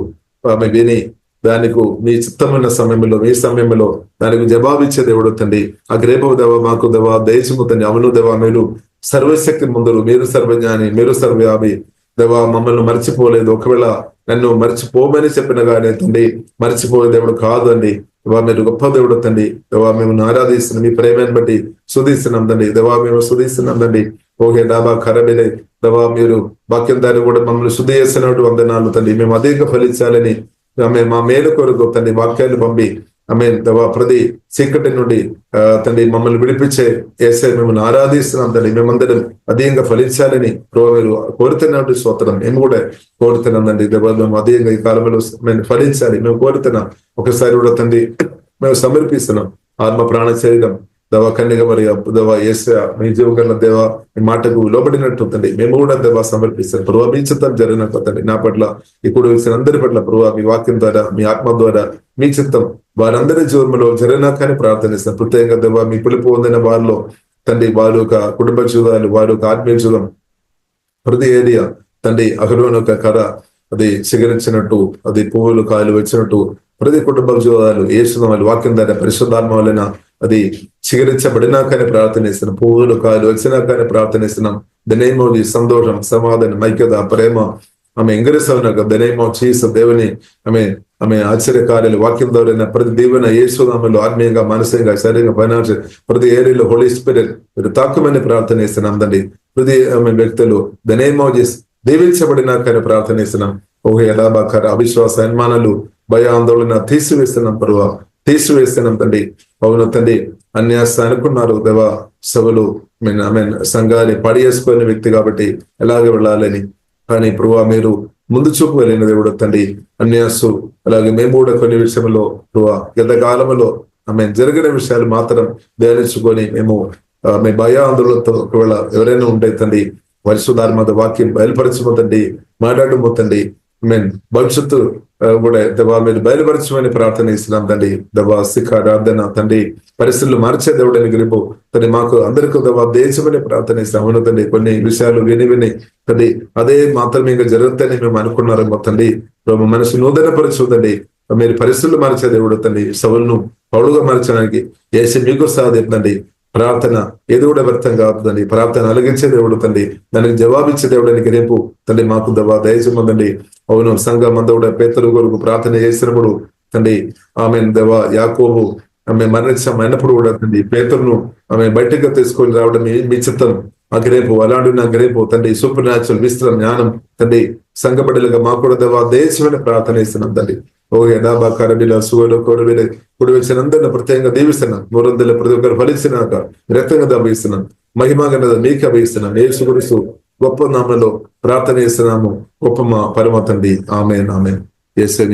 విని దానికి మీ చిత్తమైన సమయంలో మీ సమయంలో దానికి జవాబిచ్చే దేవుడు తండ్రి. ఆ గ్రేప దేవ మాకు దేవా దేశము తండ్రి, అవును దేవా మీరు సర్వశక్తి ముందరు, మీరు సర్వజ్ఞాని, మీరు సర్వవ్యాపి దేవా, మమ్మల్ని మర్చిపోలేదు. ఒకవేళ నన్ను మర్చిపోమని చెప్పిన కానీ తండ్రి మర్చిపోయే దేవుడు కాదు అండి. దేవా మీరు గొప్ప దేవుడు తండ్రి. దేవా మేము ఆరాధిస్తున్నాం, మీ ప్రేమను బట్టి శుధిస్తున్నాం తండ్రి. దేవా మేము శుధిస్తున్నాం తండ్రి. ఓకే డాబా ఖరబిలే దేవా మీరు వాక్యం దాన్ని కూడా మమ్మల్ని శుద్ధి చేసినట్టు వందనాలు తండ్రి. మేము అధిక ఫలించాలని మా మేలు కొరకు తండ్రి వాక్యాన్ని పంపి దేవా ప్రతి చీకటి నుండి తండ్రి మమ్మల్ని విడిపించే ఏసై మిమ్మల్ని ఆరాధిస్తున్నాం తండ్రి. మేమందరం అధికంగా ఫలించాలని మీరు కోరుతున్నట్టు స్తోత్రం. మేము కూడా కోరుతున్నాం తండ్రి. దేవా మేము అధికంగా ఈ కాలంలో మేము ఫలించాలి మేము కోరుతున్నాం. ఒకసారి కూడా తండ్రి మేము సమర్పిస్తున్నాం ఆత్మ ప్రాణ శరీరం దేవా కన్యక మరి దేవా యేసయ్య మీ జీవగల దేవా మీ మాటకు లోబడినట్టు తండ్రి మేము కూడా దేవా సమర్పిస్తాం. ప్రభావ మీ చిత్తం జరిగినట్టు తండ్రి నా పట్ల ఇప్పుడు వచ్చిన అందరి పట్ల ప్రభావ మీ వాక్యం ద్వారా మీ ఆత్మ ద్వారా మీ చిత్తం వారందరి జీవనంలో జరిగినాకని ప్రార్థనిస్తాం. ప్రత్యేకంగా దేవా మీ పిలుపు పొందిన వారిలో తండ్రి వారి యొక్క కుటుంబ జీవితాలు వారి యొక్క ఆత్మీయ జీవితం ప్రతి ఏరియా తండ్రి అహరోను యొక్క కథ అది చిగురించినట్టు అది పువ్వులు కాయలు వచ్చినట్టు ప్రతి కుటుంబ జీవితాలు యేసు వాక్యం ద్వారా పరిశుద్ధాత్మ వలన అది చిగురించబడినాకనే ప్రార్థనిస్తున్నాం. పువ్వులు కాయలు వచ్చినాకనే ప్రార్థనిస్తున్నాం. ద నేమ్ ఆఫ్ సంతోషం, సమాధానం, ఐక్యత, ప్రేమ ఎంగరిస్తాక ద నేమ్ ఆఫ్ జీసస్ దేవుని ఆమె ఆశ్చర్యకార్యాలు వాక్యం ద్వారా ప్రతి దీవెన యేసునామములో ఆత్మీయంగా మానసికంగా శరీరంగా ఫైనాన్షియల్ ప్రతి ఏరియాలో హోలీ స్పిరిట్ మీరు తాకుమని ప్రార్థనిస్తున్నాం తండ్రి. ప్రతి వ్యక్తులు ద నేమ్ ఆఫ్ జీసస్ దీవించబడినాకనే ప్రార్థనిస్తున్నాం. ఓహో యథాబాకర అవిశ్వాస అనుమానాలు భయ ఆందోళన తీసివేస్తున్నాం ప్రభావ తీసివేస్తున్నాం తండ్రి. అవును తండ్రి అన్యాస అనుకున్నారు దేవా సభలు సంఘాన్ని పడియేసుకునే వ్యక్తి కాబట్టి ఎలాగే వెళ్ళాలని, కానీ ప్రభావ మీరు ముందు చూపు వెళ్ళిన దేవుడు తండ్రి. అన్యాసు అలాగే మేము కూడా కొన్ని విషయంలో ప్రభావ గత కాలంలో జరిగిన విషయాలు మాత్రం ధ్యానించుకొని మేము భయ ఆందోళనతో ఒకవేళ ఎవరైనా ఉంటే తండ్రి పరిశుద్ధాత్మ వాక్యం బయలుపరచబోతండి మాట్లాడబోతండి. భవిష్యత్తు కూడా దేవా మీరు బయలుపరచమని ప్రార్థన ఇస్తున్నాం తండ్రి. దేవా శిఖారాధన తండ్రి పరిస్థితులు మార్చే దేవుడని గ్రిపు తండ్రి మాకు అందరికీ దేవా దేశమని ప్రార్థన ఇస్తాం. అవును తండ్రి కొన్ని విషయాలు విని తండ్రి అదే మాత్రమే ఇంకా జరుగుతాయని మేము అనుకున్నారేమో తండ్రి. మనసు నూతన పరచుదండి మీరు పరిస్థితులు మార్చే దేవుడు తండ్రి. సవులను పౌలుగా మార్చడానికి ఏసీ మీకు సాధించండి. ప్రార్థన ఏది కూడా వ్యర్థం కాదుదండి. ప్రార్థన అలగించే దేవుడు తండ్రి, దానికి జవాబిచ్చే దేవుడానికి రేపు తండ్రి మాకు దేవా దయచేయమందండి. అవును సంఘం అంతా కూడా పేతురు కొరకు ప్రార్థన చేసినప్పుడు తండ్రి దేవా యాకోబు మరణించినప్పుడు కూడా తండ్రి పేతురును బయటకు తీసుకొని రావడం మీ చిత్తం. మాకు రేపు అలాంటి నాకు రేపు తండ్రి సూపర్ న్యాచురల్ విస్తరం జ్ఞానం తండ్రి సంఘబడిలుగా మాకు కూడా దేవా దేశమైన ప్రార్థన ఇస్తున్నాం తండ్రి. ఓకే డాబా కరబిల సువలో కోరబిల కుడి వచ్చినందరిని ప్రత్యేకంగా దీవిస్తున్నాం. 300 ప్రతి ఒక్కరు ఫలించినాక రక్తంగా దభిస్తున్నాం. మహిమాగన మీకు అభిస్తున్నాం. యేసు క్రీస్తు గొప్ప నామములో ప్రార్థన చేస్తున్నాము. గొప్ప మా పరమ తండ్రి. ఆమేన్ ఆమేన్. యేసు